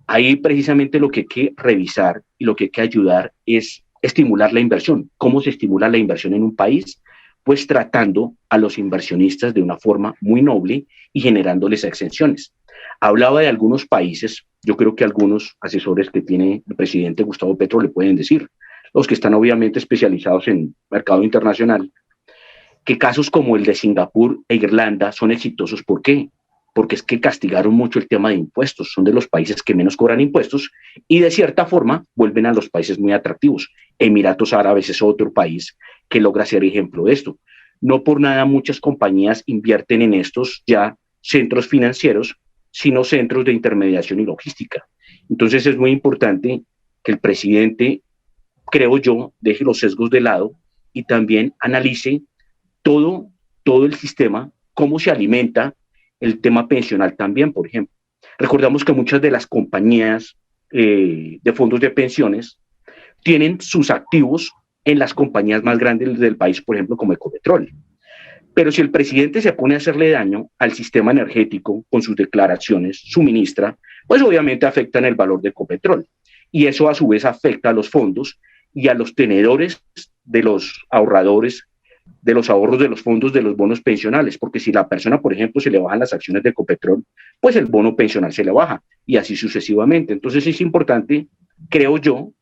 Ahí precisamente lo que hay que revisar y lo que hay que ayudar es estimular la inversión. ¿Cómo se estimula la inversión en un país? Pues tratando a los inversionistas de una forma muy noble y generándoles exenciones. Hablaba de algunos países, yo creo que algunos asesores que tiene el presidente Gustavo Petro le pueden decir, los que están obviamente especializados en mercado internacional, que casos como el de Singapur e Irlanda son exitosos. ¿Por qué? Porque es que castigaron mucho el tema de impuestos, son de los países que menos cobran impuestos y de cierta forma vuelven a los países muy atractivos. Emiratos Árabes es otro país que logra ser ejemplo de esto. No por nada muchas compañías invierten en estos ya centros financieros, sino centros de intermediación y logística. Entonces es muy importante que el presidente, creo yo, deje los sesgos de lado y también analice todo el sistema, cómo se alimenta el tema pensional también, por ejemplo. Recordamos que muchas de las compañías de fondos de pensiones tienen sus activos en las compañías más grandes del país, por ejemplo, como Ecopetrol. Pero si el presidente se pone a hacerle daño al sistema energético con sus declaraciones, suministra, pues obviamente afectan el valor de Ecopetrol. Y eso a su vez afecta a los fondos y a los tenedores de los ahorradores, de los ahorros de los fondos de los bonos pensionales, porque si la persona, por ejemplo, se le bajan las acciones de Ecopetrol, pues el bono pensional se le baja y así sucesivamente. Entonces es importante, creo yo,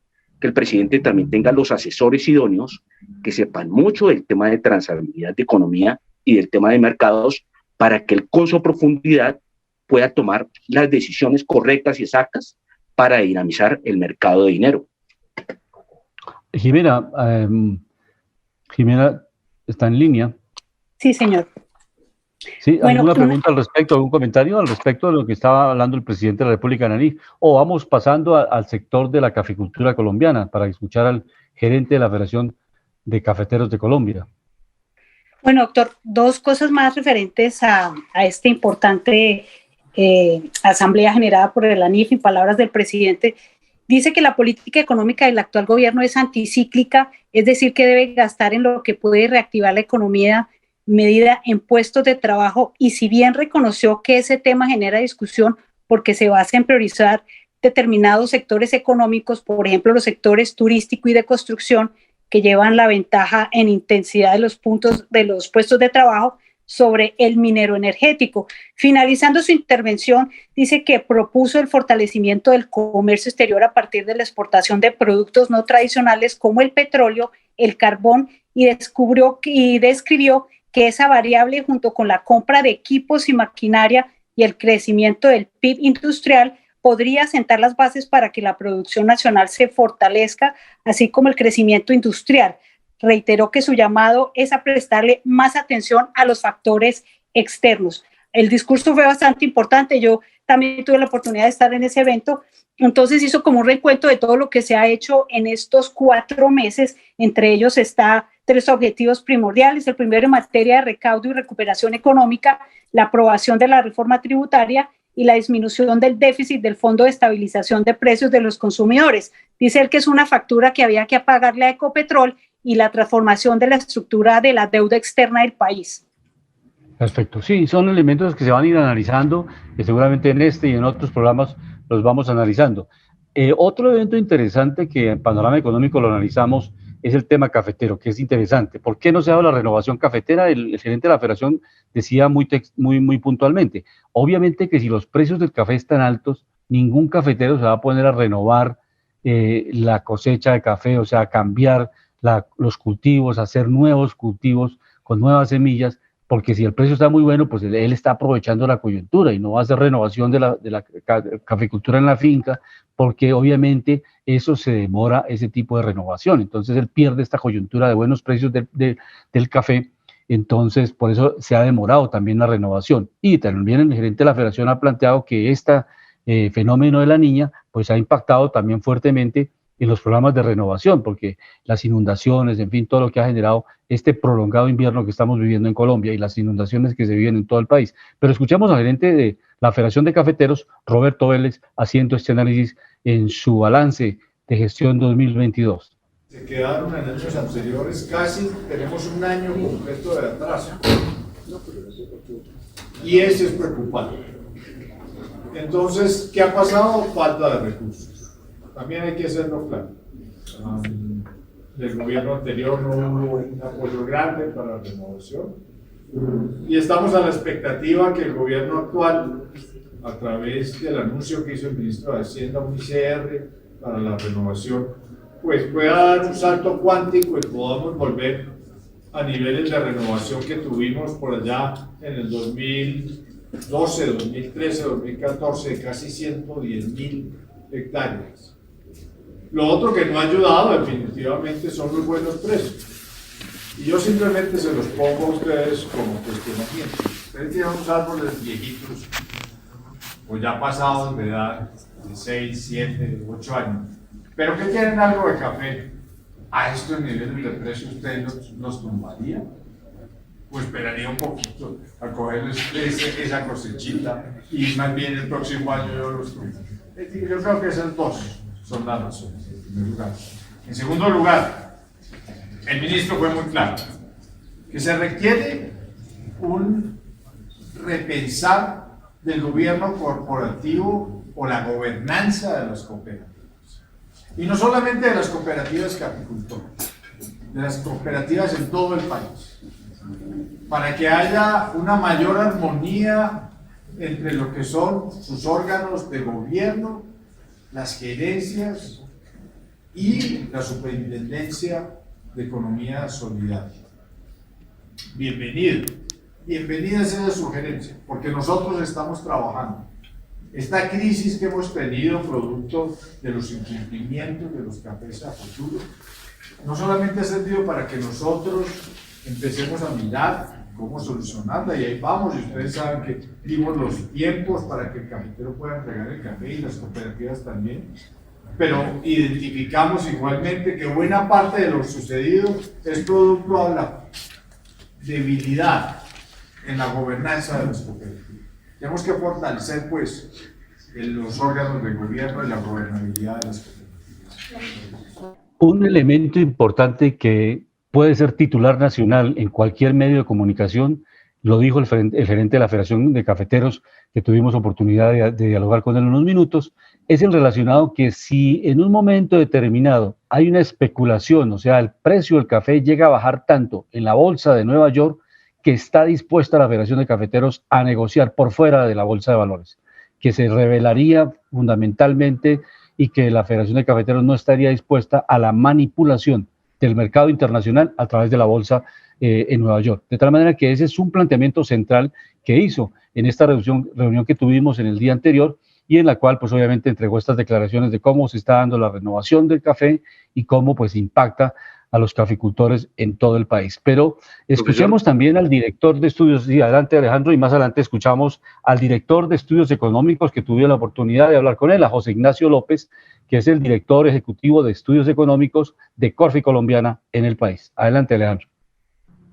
que el presidente también tenga los asesores idóneos que sepan mucho del tema de transabilidad de economía y del tema de mercados para que él con su profundidad pueda tomar las decisiones correctas y exactas para dinamizar el mercado de dinero. Jimena, Jimena está en línea. Sí, señor. Sí, ¿alguna pregunta al respecto, algún comentario al respecto de lo que estaba hablando el presidente de la República de Naní? O vamos pasando al sector de la caficultura colombiana para escuchar al gerente de la Federación de Cafeteros de Colombia. Bueno, doctor, dos cosas más referentes a esta importante asamblea generada por el ANIF. En palabras del presidente, dice que la política económica del actual gobierno es anticíclica, es decir, que debe gastar en lo que puede reactivar la economía medida en puestos de trabajo, y si bien reconoció que ese tema genera discusión porque se basa en priorizar determinados sectores económicos, por ejemplo los sectores turístico y de construcción, que llevan la ventaja en intensidad de los puestos de trabajo sobre el minero energético. Finalizando su intervención, dice que propuso el fortalecimiento del comercio exterior a partir de la exportación de productos no tradicionales como el petróleo, el carbón, y describió que esa variable, junto con la compra de equipos y maquinaria y el crecimiento del PIB industrial, podría sentar las bases para que la producción nacional se fortalezca, así como el crecimiento industrial. Reiteró que su llamado es a prestarle más atención a los factores externos. El discurso fue bastante importante, yo también tuve la oportunidad de estar en ese evento, entonces hizo como un recuento de todo lo que se ha hecho en estos 4 meses, entre ellos está 3 objetivos primordiales: el primero en materia de recaudo y recuperación económica, la aprobación de la reforma tributaria y la disminución del déficit del Fondo de Estabilización de Precios de los Consumidores. Dice él que es una factura que había que pagarle a Ecopetrol, y la transformación de la estructura de la deuda externa del país. Perfecto, sí, son elementos que se van a ir analizando, que seguramente en este y en otros programas los vamos analizando. Otro evento interesante que en Panorama Económico lo analizamos es el tema cafetero, que es interesante. ¿Por qué no se ha dado la renovación cafetera? El gerente de la federación decía muy puntualmente, obviamente que si los precios del café están altos, ningún cafetero se va a poner a renovar la cosecha de café, o sea, cambiar los cultivos, hacer nuevos cultivos con nuevas semillas, porque si el precio está muy bueno, pues él está aprovechando la coyuntura y no va a hacer renovación de la caficultura en la finca, porque obviamente eso se demora, ese tipo de renovación. Entonces él pierde esta coyuntura de buenos precios del café, entonces por eso se ha demorado también la renovación. Y también el gerente de la federación ha planteado que este fenómeno de la niña pues ha impactado también fuertemente en los programas de renovación, porque las inundaciones, en fin, todo lo que ha generado este prolongado invierno que estamos viviendo en Colombia y las inundaciones que se viven en todo el país. Pero escuchemos al gerente de la Federación de Cafeteros, Roberto Vélez, haciendo este análisis en su balance de gestión 2022. Se quedaron en años anteriores, casi tenemos un año completo de atraso. Y eso es preocupante. Entonces, ¿qué ha pasado? Falta de recursos. También hay que hacerlo claro. Del gobierno anterior no hubo un apoyo grande para la renovación. Y estamos a la expectativa que el gobierno actual, a través del anuncio que hizo el ministro de Hacienda, un ICR para la renovación, pues pueda dar un salto cuántico y podamos volver a niveles de renovación que tuvimos por allá en el 2012, 2013, 2014, de casi 110.000 hectáreas. Lo otro que no ha ayudado definitivamente son los buenos precios. Y yo simplemente se los pongo a ustedes como cuestionamiento. Ustedes tienen unos árboles viejitos, o ya pasados de edad, de 6, 7, 8 años, pero que tienen algo de café. ¿A estos niveles de precio ustedes los tumbarían? Pues esperaría un poquito a cogerles esa cosechita y más bien el próximo año yo los tumbo. Yo creo que esas dos son las razones, en primer lugar. En segundo lugar, el ministro fue muy claro, que se requiere un repensar del gobierno corporativo o la gobernanza de las cooperativas. Y no solamente de las cooperativas caficultoras, de las cooperativas en todo el país, para que haya una mayor armonía entre lo que son sus órganos de gobierno, las gerencias y la superintendencia de economía solidaria. Bienvenida sea esa sugerencia, porque nosotros estamos trabajando. Esta crisis que hemos tenido producto de los incumplimientos de los cafés a futuro, no solamente ha servido para que nosotros empecemos a mirar cómo solucionarla, y ahí vamos, y ustedes saben que dimos los tiempos para que el cafetero pueda entregar el café y las cooperativas también, pero identificamos igualmente que buena parte de lo sucedido es producto de la debilidad en la gobernanza de las cooperativas. Tenemos que fortalecer, pues, los órganos de gobierno y la gobernabilidad de las cooperativas. Un elemento importante que puede ser titular nacional en cualquier medio de comunicación, lo dijo el gerente de la Federación de Cafeteros, que tuvimos oportunidad de dialogar con él en unos minutos, es el relacionado que si en un momento determinado hay una especulación, o sea, el precio del café llega a bajar tanto en la bolsa de Nueva York, que está dispuesta la Federación de Cafeteros a negociar por fuera de la bolsa de valores, que se revelaría fundamentalmente y que la Federación de Cafeteros no estaría dispuesta a la manipulación del mercado internacional a través de la bolsa en Nueva York. De tal manera que ese es un planteamiento central que hizo en esta reunión que tuvimos en el día anterior y en la cual pues obviamente entregó estas declaraciones de cómo se está dando la renovación del café y cómo pues impacta a los caficultores en todo el país. Pero escuchemos también al director de estudios, sí, adelante Alejandro, y más adelante escuchamos al director de estudios económicos que tuve la oportunidad de hablar con él, a José Ignacio López, que es el director ejecutivo de estudios económicos de Corfi Colombiana en el país. Adelante Alejandro.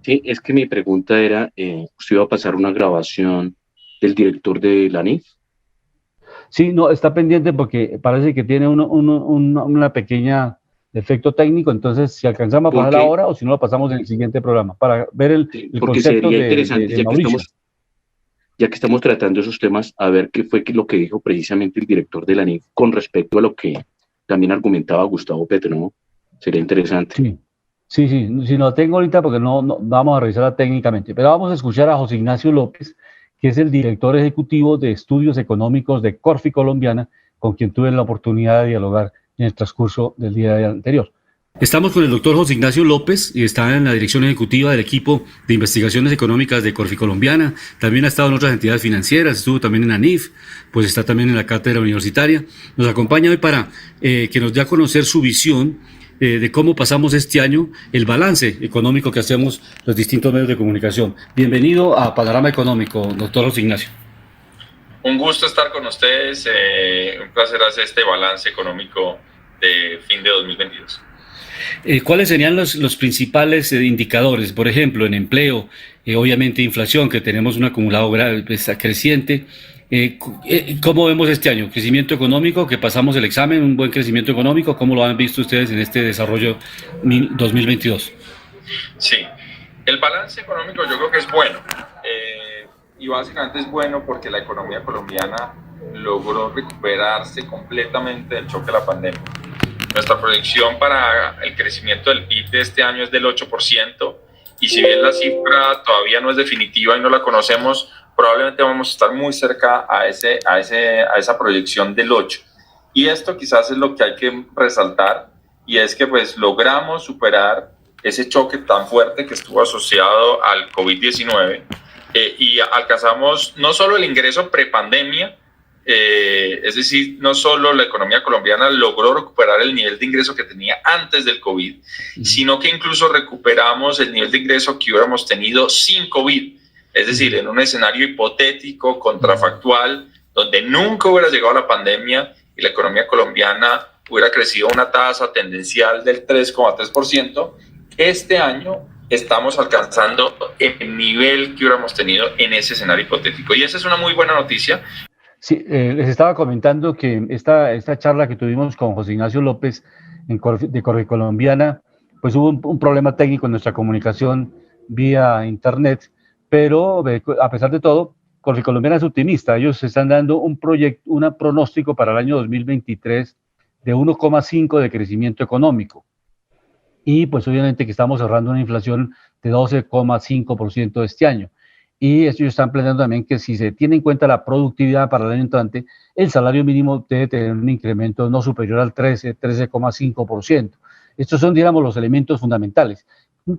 Sí, es que mi pregunta era, ¿usted iba a pasar una grabación del director de la NIF? Sí, no, está pendiente porque parece que tiene una pequeña defecto técnico, entonces si alcanzamos a pasar ahora o si no lo pasamos en el siguiente programa para ver el concepto sería interesante, de Mauricio. Ya que estamos tratando esos temas, a ver qué fue lo que dijo precisamente el director de la NIF con respecto a lo que también argumentaba Gustavo Petro. Sería interesante. Sí, si no tengo ahorita porque no vamos a revisarla técnicamente, pero vamos a escuchar a José Ignacio López, que es el director ejecutivo de estudios económicos de Corfi Colombiana, con quien tuve la oportunidad de dialogar en el transcurso del día anterior. Estamos con el doctor José Ignacio López y está en la dirección ejecutiva del equipo de investigaciones económicas de Corfi Colombiana. También ha estado en otras entidades financieras, estuvo también en ANIF, pues está también en la cátedra universitaria. Nos acompaña hoy para que nos dé a conocer su visión de cómo pasamos este año, el balance económico que hacemos los distintos medios de comunicación. Bienvenido a Panorama Económico, doctor José Ignacio. Un gusto estar con ustedes, un placer hacer este balance económico de fin de 2022. ¿Cuáles serían los principales indicadores? Por ejemplo, en empleo, obviamente inflación, que tenemos un acumulado creciente. ¿Cómo vemos este año? ¿Crecimiento económico? Que pasamos el examen, un buen crecimiento económico. ¿Cómo lo han visto ustedes en este desarrollo 2022? Sí, el balance económico yo creo que es bueno. Y básicamente es bueno porque la economía colombiana logró recuperarse completamente del choque de la pandemia. Nuestra proyección para el crecimiento del PIB de este año es del 8%, y si bien la cifra todavía no es definitiva y no la conocemos, probablemente vamos a estar muy cerca a esa proyección del 8%. Y esto quizás es lo que hay que resaltar, y es que pues logramos superar ese choque tan fuerte que estuvo asociado al COVID-19, y alcanzamos no solo el ingreso prepandemia, es decir, no solo la economía colombiana logró recuperar el nivel de ingreso que tenía antes del COVID, sino que incluso recuperamos el nivel de ingreso que hubiéramos tenido sin COVID. Es decir, en un escenario hipotético, contrafactual, donde nunca hubiera llegado la pandemia y la economía colombiana hubiera crecido a una tasa tendencial del 3,3%, este año estamos alcanzando el nivel que hubiéramos tenido en ese escenario hipotético. Y esa es una muy buena noticia. Sí, les estaba comentando que esta charla que tuvimos con José Ignacio López de Correcolombiana, pues hubo un problema técnico en nuestra comunicación vía internet, pero a pesar de todo, Correcolombiana es optimista. Ellos están dando un pronóstico para el año 2023 de 1,5 de crecimiento económico. Y pues obviamente que estamos cerrando una inflación de 12,5% este año. Y ellos están planteando también que si se tiene en cuenta la productividad para el año entrante, el salario mínimo debe tener un incremento no superior al 13,5%. Estos son, digamos, los elementos fundamentales.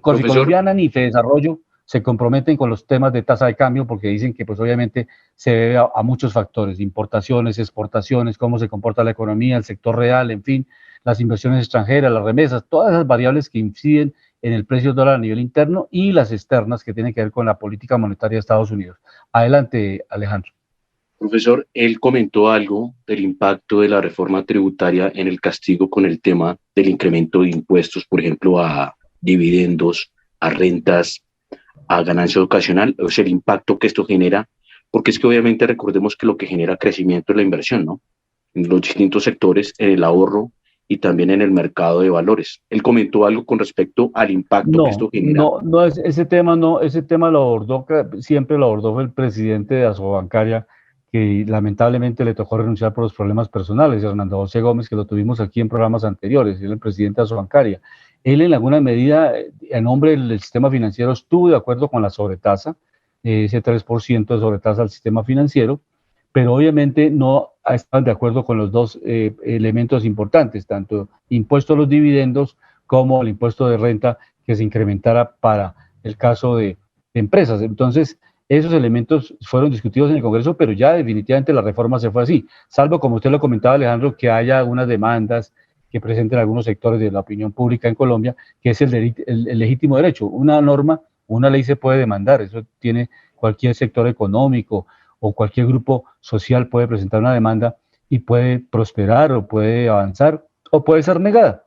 Correcolombiana ni Fedesarrollo se comprometen con los temas de tasa de cambio porque dicen que pues obviamente se debe a muchos factores, importaciones, exportaciones, cómo se comporta la economía, el sector real, en fin, las inversiones extranjeras, las remesas, todas esas variables que inciden en el precio del dólar a nivel interno y las externas que tienen que ver con la política monetaria de Estados Unidos. Adelante, Alejandro. Profesor, él comentó algo del impacto de la reforma tributaria en el castigo con el tema del incremento de impuestos, por ejemplo, a dividendos, a rentas, a ganancia ocasional, o sea, el impacto que esto genera, porque es que obviamente recordemos que lo que genera crecimiento es la inversión, ¿no? En los distintos sectores, en el ahorro, y también en el mercado de valores. Él comentó algo con respecto al impacto que esto genera. Ese tema lo abordó, siempre lo abordó el presidente de Asobancaria, que lamentablemente le tocó renunciar por los problemas personales, Hernando José Gómez, que lo tuvimos aquí en programas anteriores, él el presidente de Asobancaria. Él en alguna medida, en nombre del sistema financiero, estuvo de acuerdo con la sobretasa, ese 3% de sobretasa al sistema financiero, pero obviamente no están de acuerdo con los dos elementos importantes, tanto impuesto a los dividendos como el impuesto de renta que se incrementara para el caso de empresas. Entonces, esos elementos fueron discutidos en el Congreso, pero ya definitivamente la reforma se fue así, salvo, como usted lo comentaba, Alejandro, que haya algunas demandas que presenten algunos sectores de la opinión pública en Colombia, que es el legítimo derecho. Una norma, una ley se puede demandar, eso tiene cualquier sector económico o cualquier grupo social puede presentar una demanda y puede prosperar o puede avanzar o puede ser negada.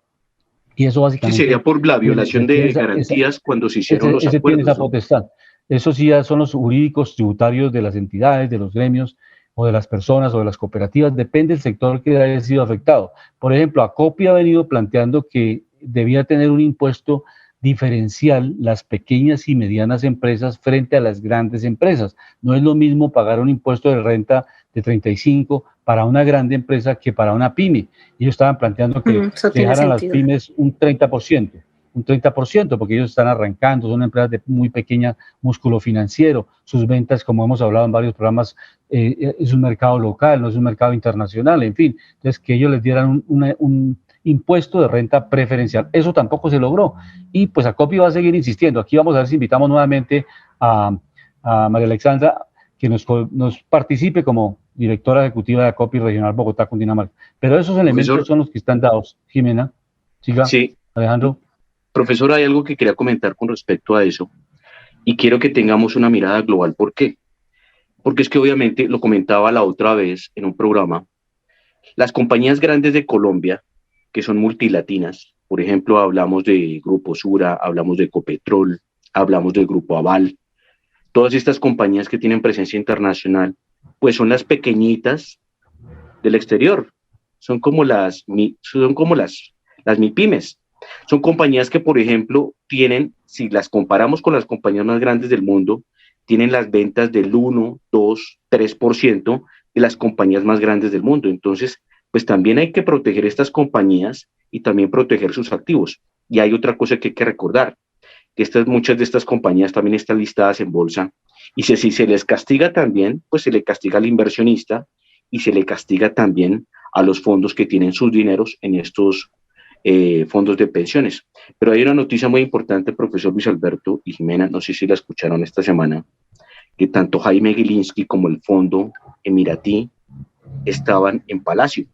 Y eso básicamente... Sí, sería por la violación de garantías cuando se hicieron los acuerdos. Tiene esa potestad. Eso sí ya son los jurídicos tributarios de las entidades, de los gremios o de las personas o de las cooperativas, depende del sector que haya sido afectado. Por ejemplo, ACOPI ha venido planteando que debía tener un impuesto diferencial las pequeñas y medianas empresas frente a las grandes empresas. No es lo mismo pagar un impuesto de renta de 35 para una grande empresa que para una pyme. Ellos estaban planteando que dejaran las pymes un 30%, porque ellos están arrancando, son empresas de muy pequeño músculo financiero, sus ventas, como hemos hablado en varios programas, es un mercado local, no es un mercado internacional, en fin. Entonces, que ellos les dieran un impuesto de renta preferencial. Eso tampoco se logró. Y pues ACOPI va a seguir insistiendo. Aquí vamos a ver si invitamos nuevamente a María Alexandra, que nos participe como directora ejecutiva de ACOPI Regional Bogotá, Cundinamarca. Pero esos elementos son los que están dados. Jimena, siga. Sí. Alejandro. Profesor, hay algo que quería comentar con respecto a eso y quiero que tengamos una mirada global. ¿Por qué? Porque es que obviamente, lo comentaba la otra vez en un programa, las compañías grandes de Colombia que son multilatinas. Por ejemplo, hablamos de Grupo Sura, hablamos de Ecopetrol, hablamos del Grupo Aval. Todas estas compañías que tienen presencia internacional, pues son las pequeñitas del exterior. Son como las MIPYMES. Son compañías que, por ejemplo, tienen, si las comparamos con las compañías más grandes del mundo, tienen las ventas del 1, 2, 3% de las compañías más grandes del mundo. Entonces, pues también hay que proteger estas compañías y también proteger sus activos. Y hay otra cosa que hay que recordar, que muchas de estas compañías también están listadas en bolsa, y si se les castiga también, pues se le castiga al inversionista y se le castiga también a los fondos que tienen sus dineros en estos fondos de pensiones. Pero hay una noticia muy importante, profesor Luis Alberto y Jimena, no sé si la escucharon esta semana, que tanto Jaime Gilinski como el fondo emiratí estaban en Palacio.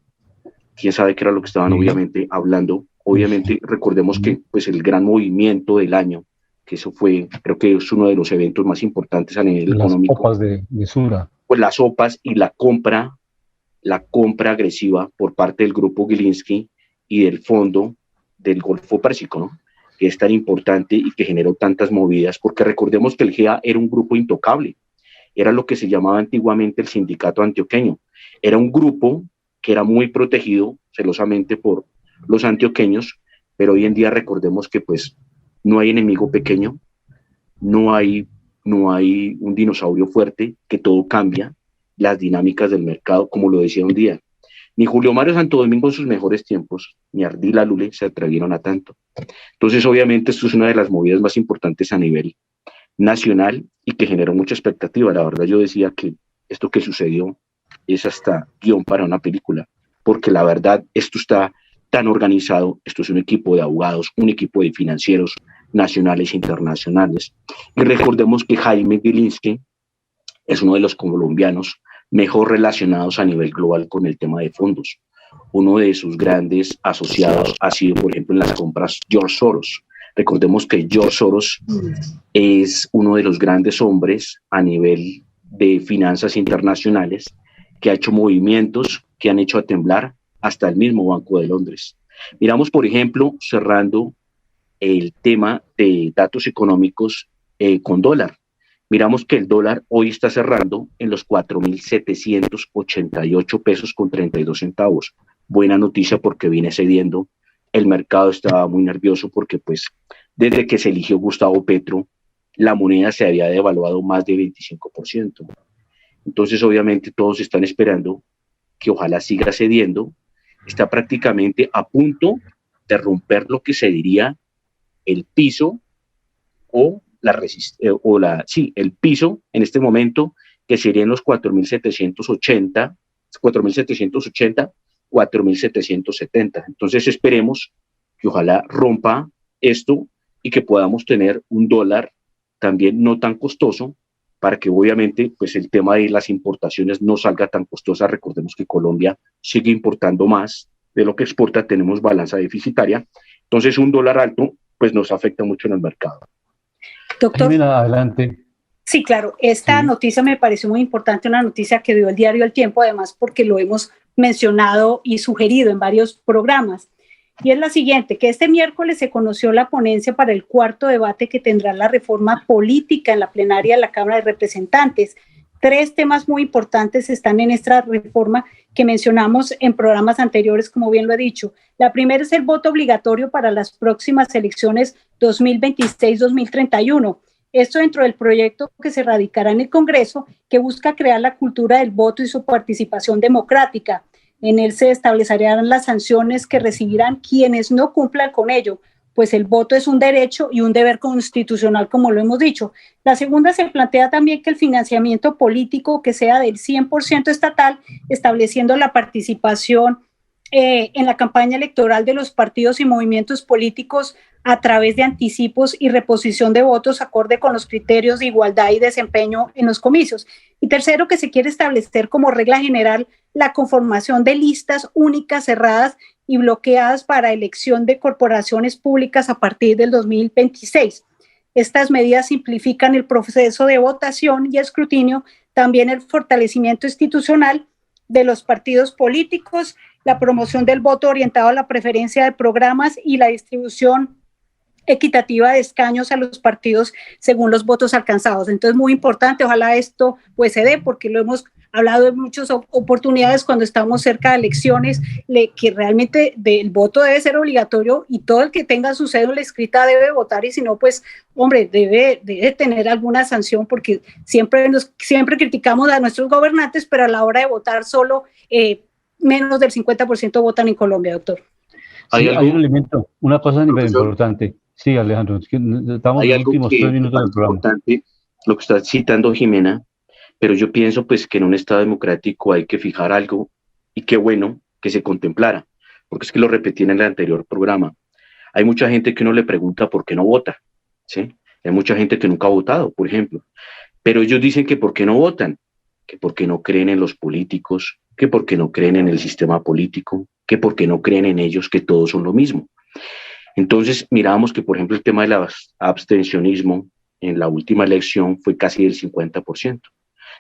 ¿Quién sabe qué era lo que estaban obviamente hablando? Obviamente recordemos que pues el gran movimiento del año, que eso fue, creo que es uno de los eventos más importantes a nivel económico. Las OPAs de Sura. Pues las OPAs y la compra agresiva por parte del grupo Gilinski y del fondo del Golfo Pérsico, ¿no? Que es tan importante y que generó tantas movidas, porque recordemos que el GEA era un grupo intocable, era lo que se llamaba antiguamente el Sindicato Antioqueño, era un grupo que era muy protegido celosamente por los antioqueños, pero hoy en día recordemos que pues no hay enemigo pequeño, no hay un dinosaurio fuerte, que todo cambia, las dinámicas del mercado, como lo decía un día. Ni Julio Mario Santo Domingo en sus mejores tiempos, ni Ardila Lule se atrevieron a tanto. Entonces, obviamente, esto es una de las movidas más importantes a nivel nacional y que generó mucha expectativa. La verdad, yo decía que esto que sucedió es hasta guión para una película, porque la verdad, esto está tan organizado, esto es un equipo de abogados, un equipo de financieros nacionales e internacionales. Y recordemos que Jaime Gilinski es uno de los colombianos mejor relacionados a nivel global con el tema de fondos. Uno de sus grandes asociados ha sido, por ejemplo, en las compras, George Soros. Recordemos que George Soros es uno de los grandes hombres a nivel de finanzas internacionales que ha hecho movimientos que han hecho a temblar hasta el mismo Banco de Londres. Miramos, por ejemplo, cerrando el tema de datos económicos con dólar. Miramos que el dólar hoy está cerrando en los 4.788 pesos con 32 centavos. Buena noticia porque viene cediendo. El mercado estaba muy nervioso porque pues desde que se eligió Gustavo Petro, la moneda se había devaluado más de 25%. Entonces obviamente todos están esperando que ojalá siga cediendo. Está prácticamente a punto de romper lo que se diría el piso el piso en este momento, que serían los 4.780, 4.770. Entonces esperemos que ojalá rompa esto y que podamos tener un dólar también no tan costoso, para que obviamente pues el tema de las importaciones no salga tan costosa. Recordemos que Colombia sigue importando más de lo que exporta, tenemos balanza deficitaria, entonces un dólar alto pues nos afecta mucho en el mercado. Doctor. Jimena, adelante. Sí, claro, esta noticia me pareció muy importante, una noticia que dio el diario El Tiempo, además porque lo hemos mencionado y sugerido en varios programas. Y es la siguiente, que este miércoles se conoció la ponencia para el cuarto debate que tendrá la reforma política en la plenaria de la Cámara de Representantes. 3 temas muy importantes están en esta reforma que mencionamos en programas anteriores, como bien lo he dicho. La primera es el voto obligatorio para las próximas elecciones 2026-2031. Esto dentro del proyecto que se radicará en el Congreso, que busca crear la cultura del voto y su participación democrática. En él se establecerán las sanciones que recibirán quienes no cumplan con ello, pues el voto es un derecho y un deber constitucional, como lo hemos dicho. La segunda, se plantea también que el financiamiento político que sea del 100% estatal, estableciendo la participación en la campaña electoral de los partidos y movimientos políticos a través de anticipos y reposición de votos acorde con los criterios de igualdad y desempeño en los comicios. Y tercero, que se quiere establecer como regla general la conformación de listas únicas, cerradas y bloqueadas para elección de corporaciones públicas a partir del 2026. Estas medidas simplifican el proceso de votación y escrutinio, también el fortalecimiento institucional de los partidos políticos la promoción del voto orientado a la preferencia de programas y la distribución equitativa de escaños a los partidos según los votos alcanzados. Entonces, muy importante, ojalá esto pues se dé, porque lo hemos hablado en muchas oportunidades cuando estamos cerca de elecciones, que realmente el voto debe ser obligatorio y todo el que tenga su cédula escrita debe votar, y si no, pues, hombre, debe tener alguna sanción, porque siempre criticamos a nuestros gobernantes, pero a la hora de votar solo menos del 50% votan en Colombia, doctor. Sí, hay un elemento, una cosa importante. Sí, Alejandro, es que estamos en los últimos 3 minutos del programa. Importante lo que está citando Jimena, pero yo pienso pues que en un Estado democrático hay que fijar algo, y qué bueno que se contemplara, porque es que lo repetí en el anterior programa. Hay mucha gente que uno le pregunta por qué no vota, ¿sí? Hay mucha gente que nunca ha votado, por ejemplo, pero ellos dicen que por qué no votan, que porque no creen en los políticos, que porque no creen en el sistema político, que porque no creen en ellos, que todos son lo mismo. Entonces miramos que, por ejemplo, el tema del abstencionismo en la última elección fue casi del 50%.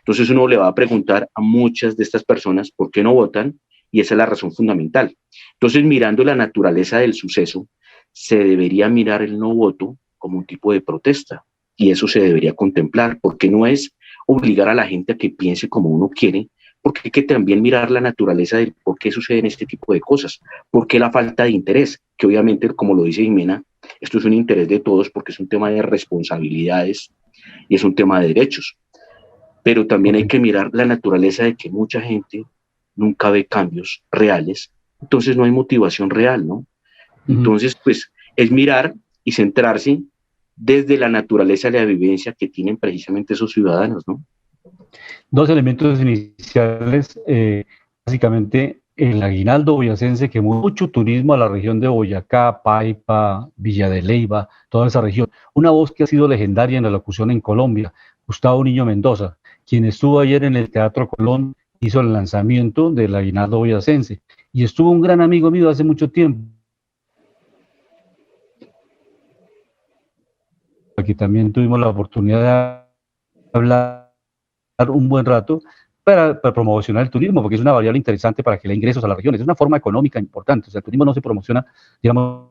Entonces uno le va a preguntar a muchas de estas personas por qué no votan, y esa es la razón fundamental. Entonces, mirando la naturaleza del suceso, se debería mirar el no voto como un tipo de protesta, y eso se debería contemplar, porque no es obligar a la gente a que piense como uno quiere, porque hay que también mirar la naturaleza de por qué suceden este tipo de cosas, por qué la falta de interés, que obviamente, como lo dice Jimena, esto es un interés de todos porque es un tema de responsabilidades y es un tema de derechos, pero también hay que mirar la naturaleza de que mucha gente nunca ve cambios reales, entonces no hay motivación real, ¿no? Entonces, pues, es mirar y centrarse desde la naturaleza de la vivencia que tienen precisamente esos ciudadanos, ¿no? 2 elementos iniciales, básicamente el aguinaldo boyacense, que mucho turismo a la región de Boyacá, Paipa, Villa de Leyva, toda esa región. Una voz que ha sido legendaria en la locución en Colombia, Gustavo Niño Mendoza, quien estuvo ayer en el Teatro Colón, hizo el lanzamiento del aguinaldo boyacense, y estuvo un gran amigo mío hace mucho tiempo. Aquí también tuvimos la oportunidad de hablar un buen rato para promocionar el turismo, porque es una variable interesante para que le ingresos a las regiones, es una forma económica importante. O sea, el turismo no se promociona, digamos,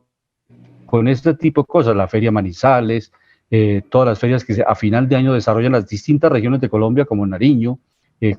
con este tipo de cosas, la Feria Manizales, todas las ferias que a final de año desarrollan las distintas regiones de Colombia, como Nariño,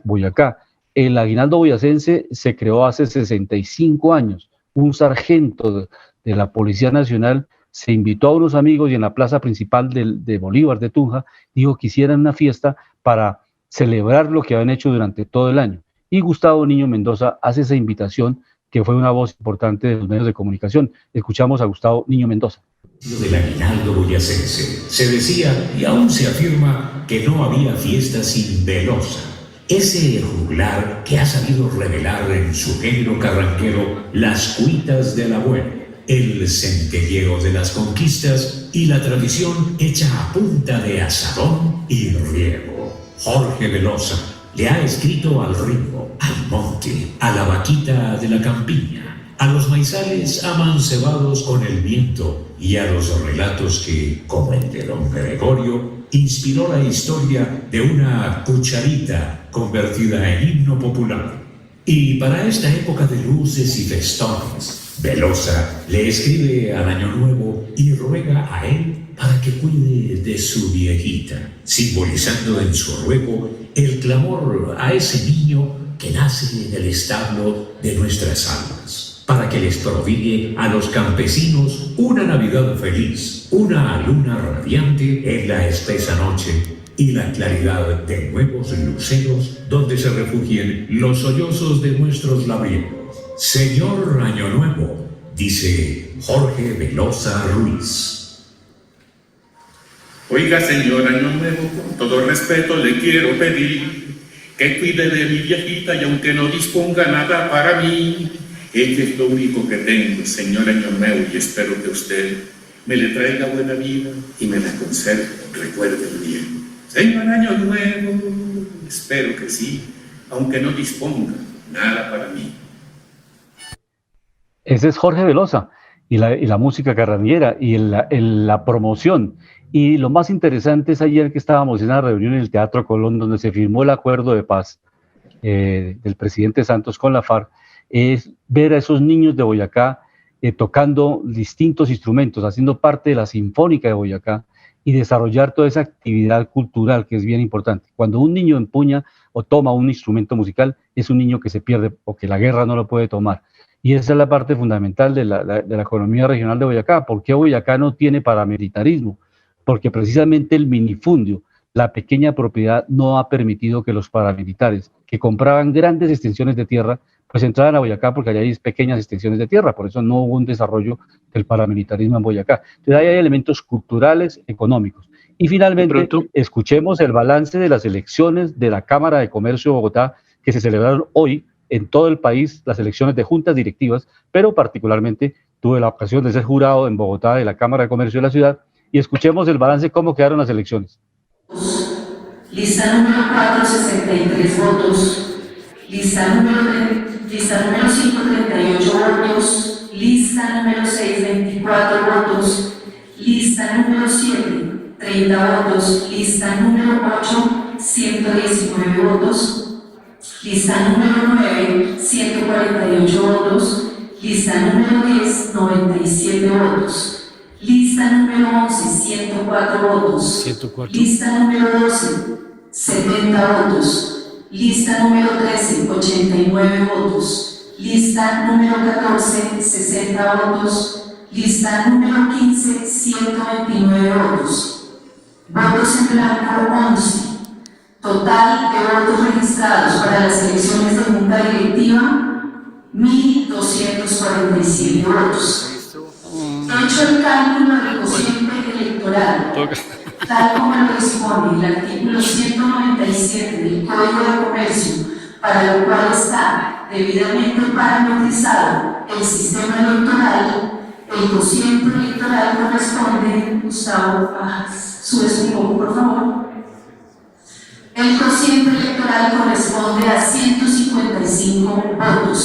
Boyacá. El aguinaldo boyacense se creó hace 65 años. Un sargento de la Policía Nacional se invitó a unos amigos y en la plaza principal de Bolívar, de Tunja, dijo que hicieran una fiesta para celebrar lo que habían hecho durante todo el año. Y Gustavo Niño Mendoza hace esa invitación, que fue una voz importante de los medios de comunicación. Escuchamos a Gustavo Niño Mendoza. Del aguinaldo boyacense se decía, y aún se afirma, que no había fiesta sin Velosa, ese juglar que ha sabido revelar en su género carranquero las cuitas del abuelo, el centelleo de las conquistas y la tradición hecha a punta de asadón y riego. Jorge Velosa le ha escrito al río, al monte, a la vaquita de la campiña, a los maizales amancebados con el viento y a los relatos que, como el de don Gregorio, inspiró la historia de una cucharita convertida en himno popular. Y para esta época de luces y festones, Velosa le escribe al Año Nuevo y ruega a él para que cuide de su viejita, simbolizando en su ruego el clamor a ese niño que nace en el establo de nuestras almas, para que les prodigue a los campesinos una Navidad feliz, una luna radiante en la espesa noche y la claridad de nuevos luceros donde se refugien los sollozos de nuestros labriegos. Señor Año Nuevo, dice Jorge Velosa Ruiz. Oiga, señor Año Nuevo, con todo respeto le quiero pedir que cuide de mi viejita y aunque no disponga nada para mí, ella es lo único que tengo, señor Año Nuevo, y espero que usted me le traiga buena vida y me la conserve, recuérdelo bien. Señor Año Nuevo, espero que sí, aunque no disponga nada para mí. Ese es Jorge Velosa, y la música carranguera, y la promoción. Y lo más interesante es ayer que estábamos en una reunión en el Teatro Colón, donde se firmó el acuerdo de paz del presidente Santos con la FARC, es ver a esos niños de Boyacá tocando distintos instrumentos, haciendo parte de la Sinfónica de Boyacá y desarrollar toda esa actividad cultural que es bien importante. Cuando un niño empuña o toma un instrumento musical, es un niño que se pierde o que la guerra no lo puede tomar. Y esa es la parte fundamental de la economía regional de Boyacá. ¿Por qué Boyacá no tiene paramilitarismo? Porque precisamente el minifundio, la pequeña propiedad, no ha permitido que los paramilitares, que compraban grandes extensiones de tierra, pues entraran a Boyacá, porque allá hay pequeñas extensiones de tierra. Por eso no hubo un desarrollo del paramilitarismo en Boyacá. Entonces ahí hay elementos culturales, económicos. Y finalmente, escuchemos el balance de las elecciones de la Cámara de Comercio de Bogotá, que se celebraron hoy en todo el país, las elecciones de juntas directivas, pero particularmente tuve la ocasión de ser jurado en Bogotá de la Cámara de Comercio de la ciudad, y escuchemos el balance, cómo quedaron las elecciones. Lista número 4, 63 votos. Lista número 5, 38 votos. Lista número 6, 24 votos. Lista número 7, 30 votos. Lista número 8, 119 votos. Lista número 9, 148 votos. Lista número 10, 97 votos. Lista número 11, 104 votos. 104. Lista número 12, 70 votos. Lista número 13, 89 votos. Lista número 14, 60 votos. Lista número 15, 129 votos. Votos en blanco, 11. Total de votos registrados para las elecciones de junta directiva, 1.247 votos. Hecho el cálculo del cociente electoral, tal como lo dispone el artículo 197 del Código de Comercio, para lo cual está debidamente parametrizado el sistema electoral, el cociente electoral corresponde, Gustavo, subes un poco por favor. El cociente electoral corresponde a 155 votos.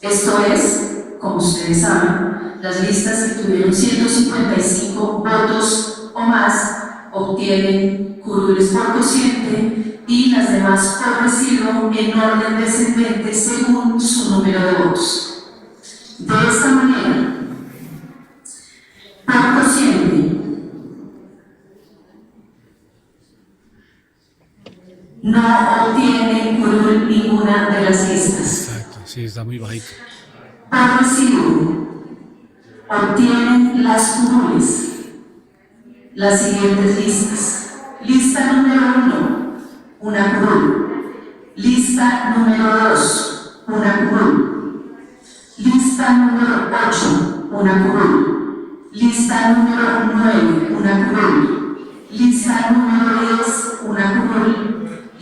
Esto es, como ustedes saben, las listas que tuvieron 155 votos o más obtienen curules por cociente y las demás por residuo en orden descendente según su número de votos. De esta manera, por cociente, no obtiene curul ninguna de las listas. Exacto, sí, está muy bajito. Por residuo, obtienen las curules las siguientes listas. Lista número 1, una curul. Lista número 2, una curul. Lista número 8, una curul. Lista número 9, una curul. Lista número 10, una curul.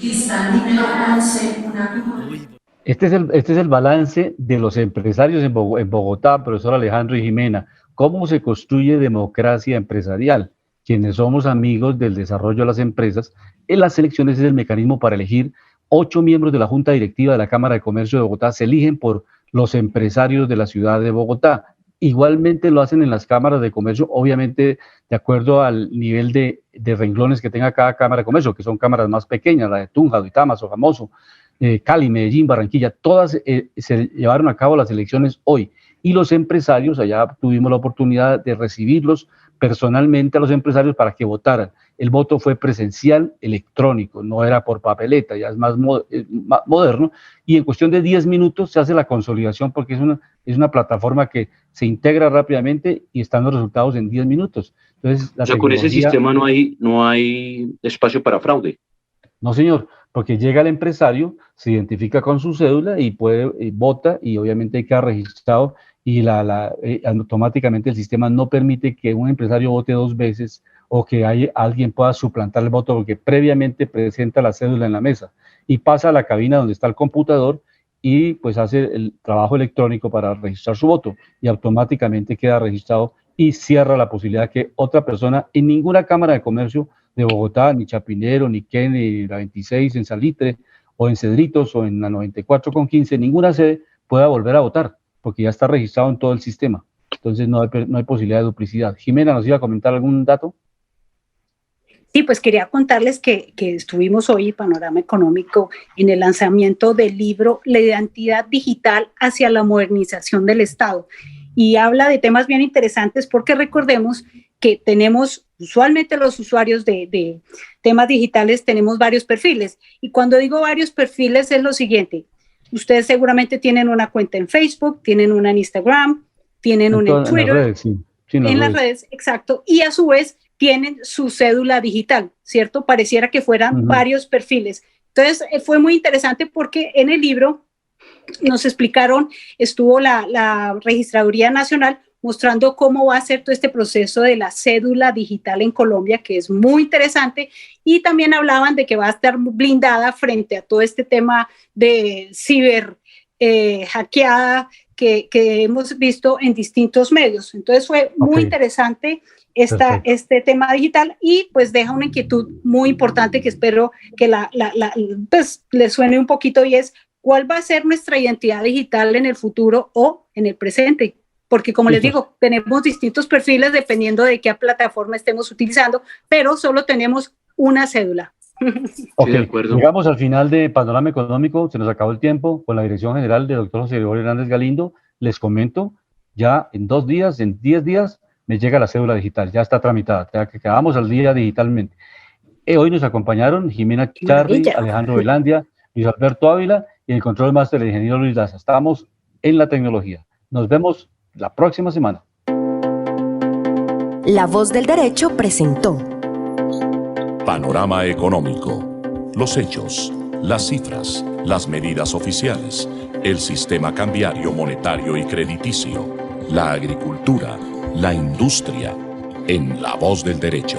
Lista número 11, una curul. Este es el balance de los empresarios en Bogotá, profesor Alejandro y Jimena. ¿Cómo se construye democracia empresarial? Quienes somos amigos del desarrollo de las empresas, en las elecciones es el mecanismo para elegir 8 miembros de la Junta Directiva de la Cámara de Comercio de Bogotá. Se eligen por los empresarios de la ciudad de Bogotá. Igualmente lo hacen en las cámaras de comercio, obviamente de acuerdo al nivel de renglones que tenga cada cámara de comercio, que son cámaras más pequeñas, la de Tunja, Duitama, Sogamoso, Cali, Medellín, Barranquilla, todas se llevaron a cabo las elecciones hoy. Y los empresarios, allá tuvimos la oportunidad de recibirlos personalmente a los empresarios para que votaran. El voto fue presencial, electrónico, no era por papeleta, ya es más moderno, y en cuestión de 10 minutos se hace la consolidación porque es una plataforma que se integra rápidamente y están los resultados en 10 minutos. Entonces, o sea, con ese sistema no hay espacio para fraude. No, señor, porque llega el empresario, se identifica con su cédula y vota, y obviamente queda registrado, y automáticamente el sistema no permite que un empresario vote 2 veces o que alguien pueda suplantar el voto, porque previamente presenta la cédula en la mesa y pasa a la cabina donde está el computador y pues hace el trabajo electrónico para registrar su voto y automáticamente queda registrado y cierra la posibilidad que otra persona en ninguna cámara de comercio de Bogotá, ni Chapinero, ni Kennedy, ni la 26 en Salitre, o en Cedritos, o en la 94 con 15, ninguna sede pueda volver a votar, porque ya está registrado en todo el sistema. Entonces no hay posibilidad de duplicidad. Jimena, ¿nos iba a comentar algún dato? Sí, pues quería contarles que estuvimos hoy, Panorama Económico, en el lanzamiento del libro La identidad digital hacia la modernización del Estado. Y habla de temas bien interesantes porque recordemos que tenemos, usualmente los usuarios de temas digitales tenemos varios perfiles. Y cuando digo varios perfiles es lo siguiente, ustedes seguramente tienen una cuenta en Facebook, tienen una en Instagram, tienen una en Twitter. En las redes, sí. Sí, en las redes, exacto. Y a su vez tienen su cédula digital, ¿cierto? Pareciera que fueran varios perfiles. Entonces, fue muy interesante porque en el libro nos explicaron, estuvo la Registraduría Nacional mostrando cómo va a ser todo este proceso de la cédula digital en Colombia, que es muy interesante, y también hablaban de que va a estar blindada frente a todo este tema de ciber hackeada que hemos visto en distintos medios. Entonces fue muy interesante este tema digital y pues deja una inquietud muy importante que espero que pues, les suene un poquito, y es ¿cuál va a ser nuestra identidad digital en el futuro o en el presente? Porque como les digo, tenemos distintos perfiles dependiendo de qué plataforma estemos utilizando, pero solo tenemos una cédula. Ok, llegamos al final de Panorama Económico, se nos acabó el tiempo, con la dirección general del doctor José Gregorio Hernández Galindo. Les comento, ya en 2 días, en 10 días, me llega la cédula digital, ya está tramitada, ya que quedamos al día digitalmente. Hoy nos acompañaron Jimena Charri, Alejandro Velandia, Luis Alberto Ávila y el control máster del ingeniero Luis Daza. Estamos en la tecnología. Nos vemos la próxima semana. La Voz del Derecho presentó Panorama Económico. Los hechos, las cifras, las medidas oficiales, el sistema cambiario, monetario y crediticio, la agricultura, la industria, en La Voz del Derecho.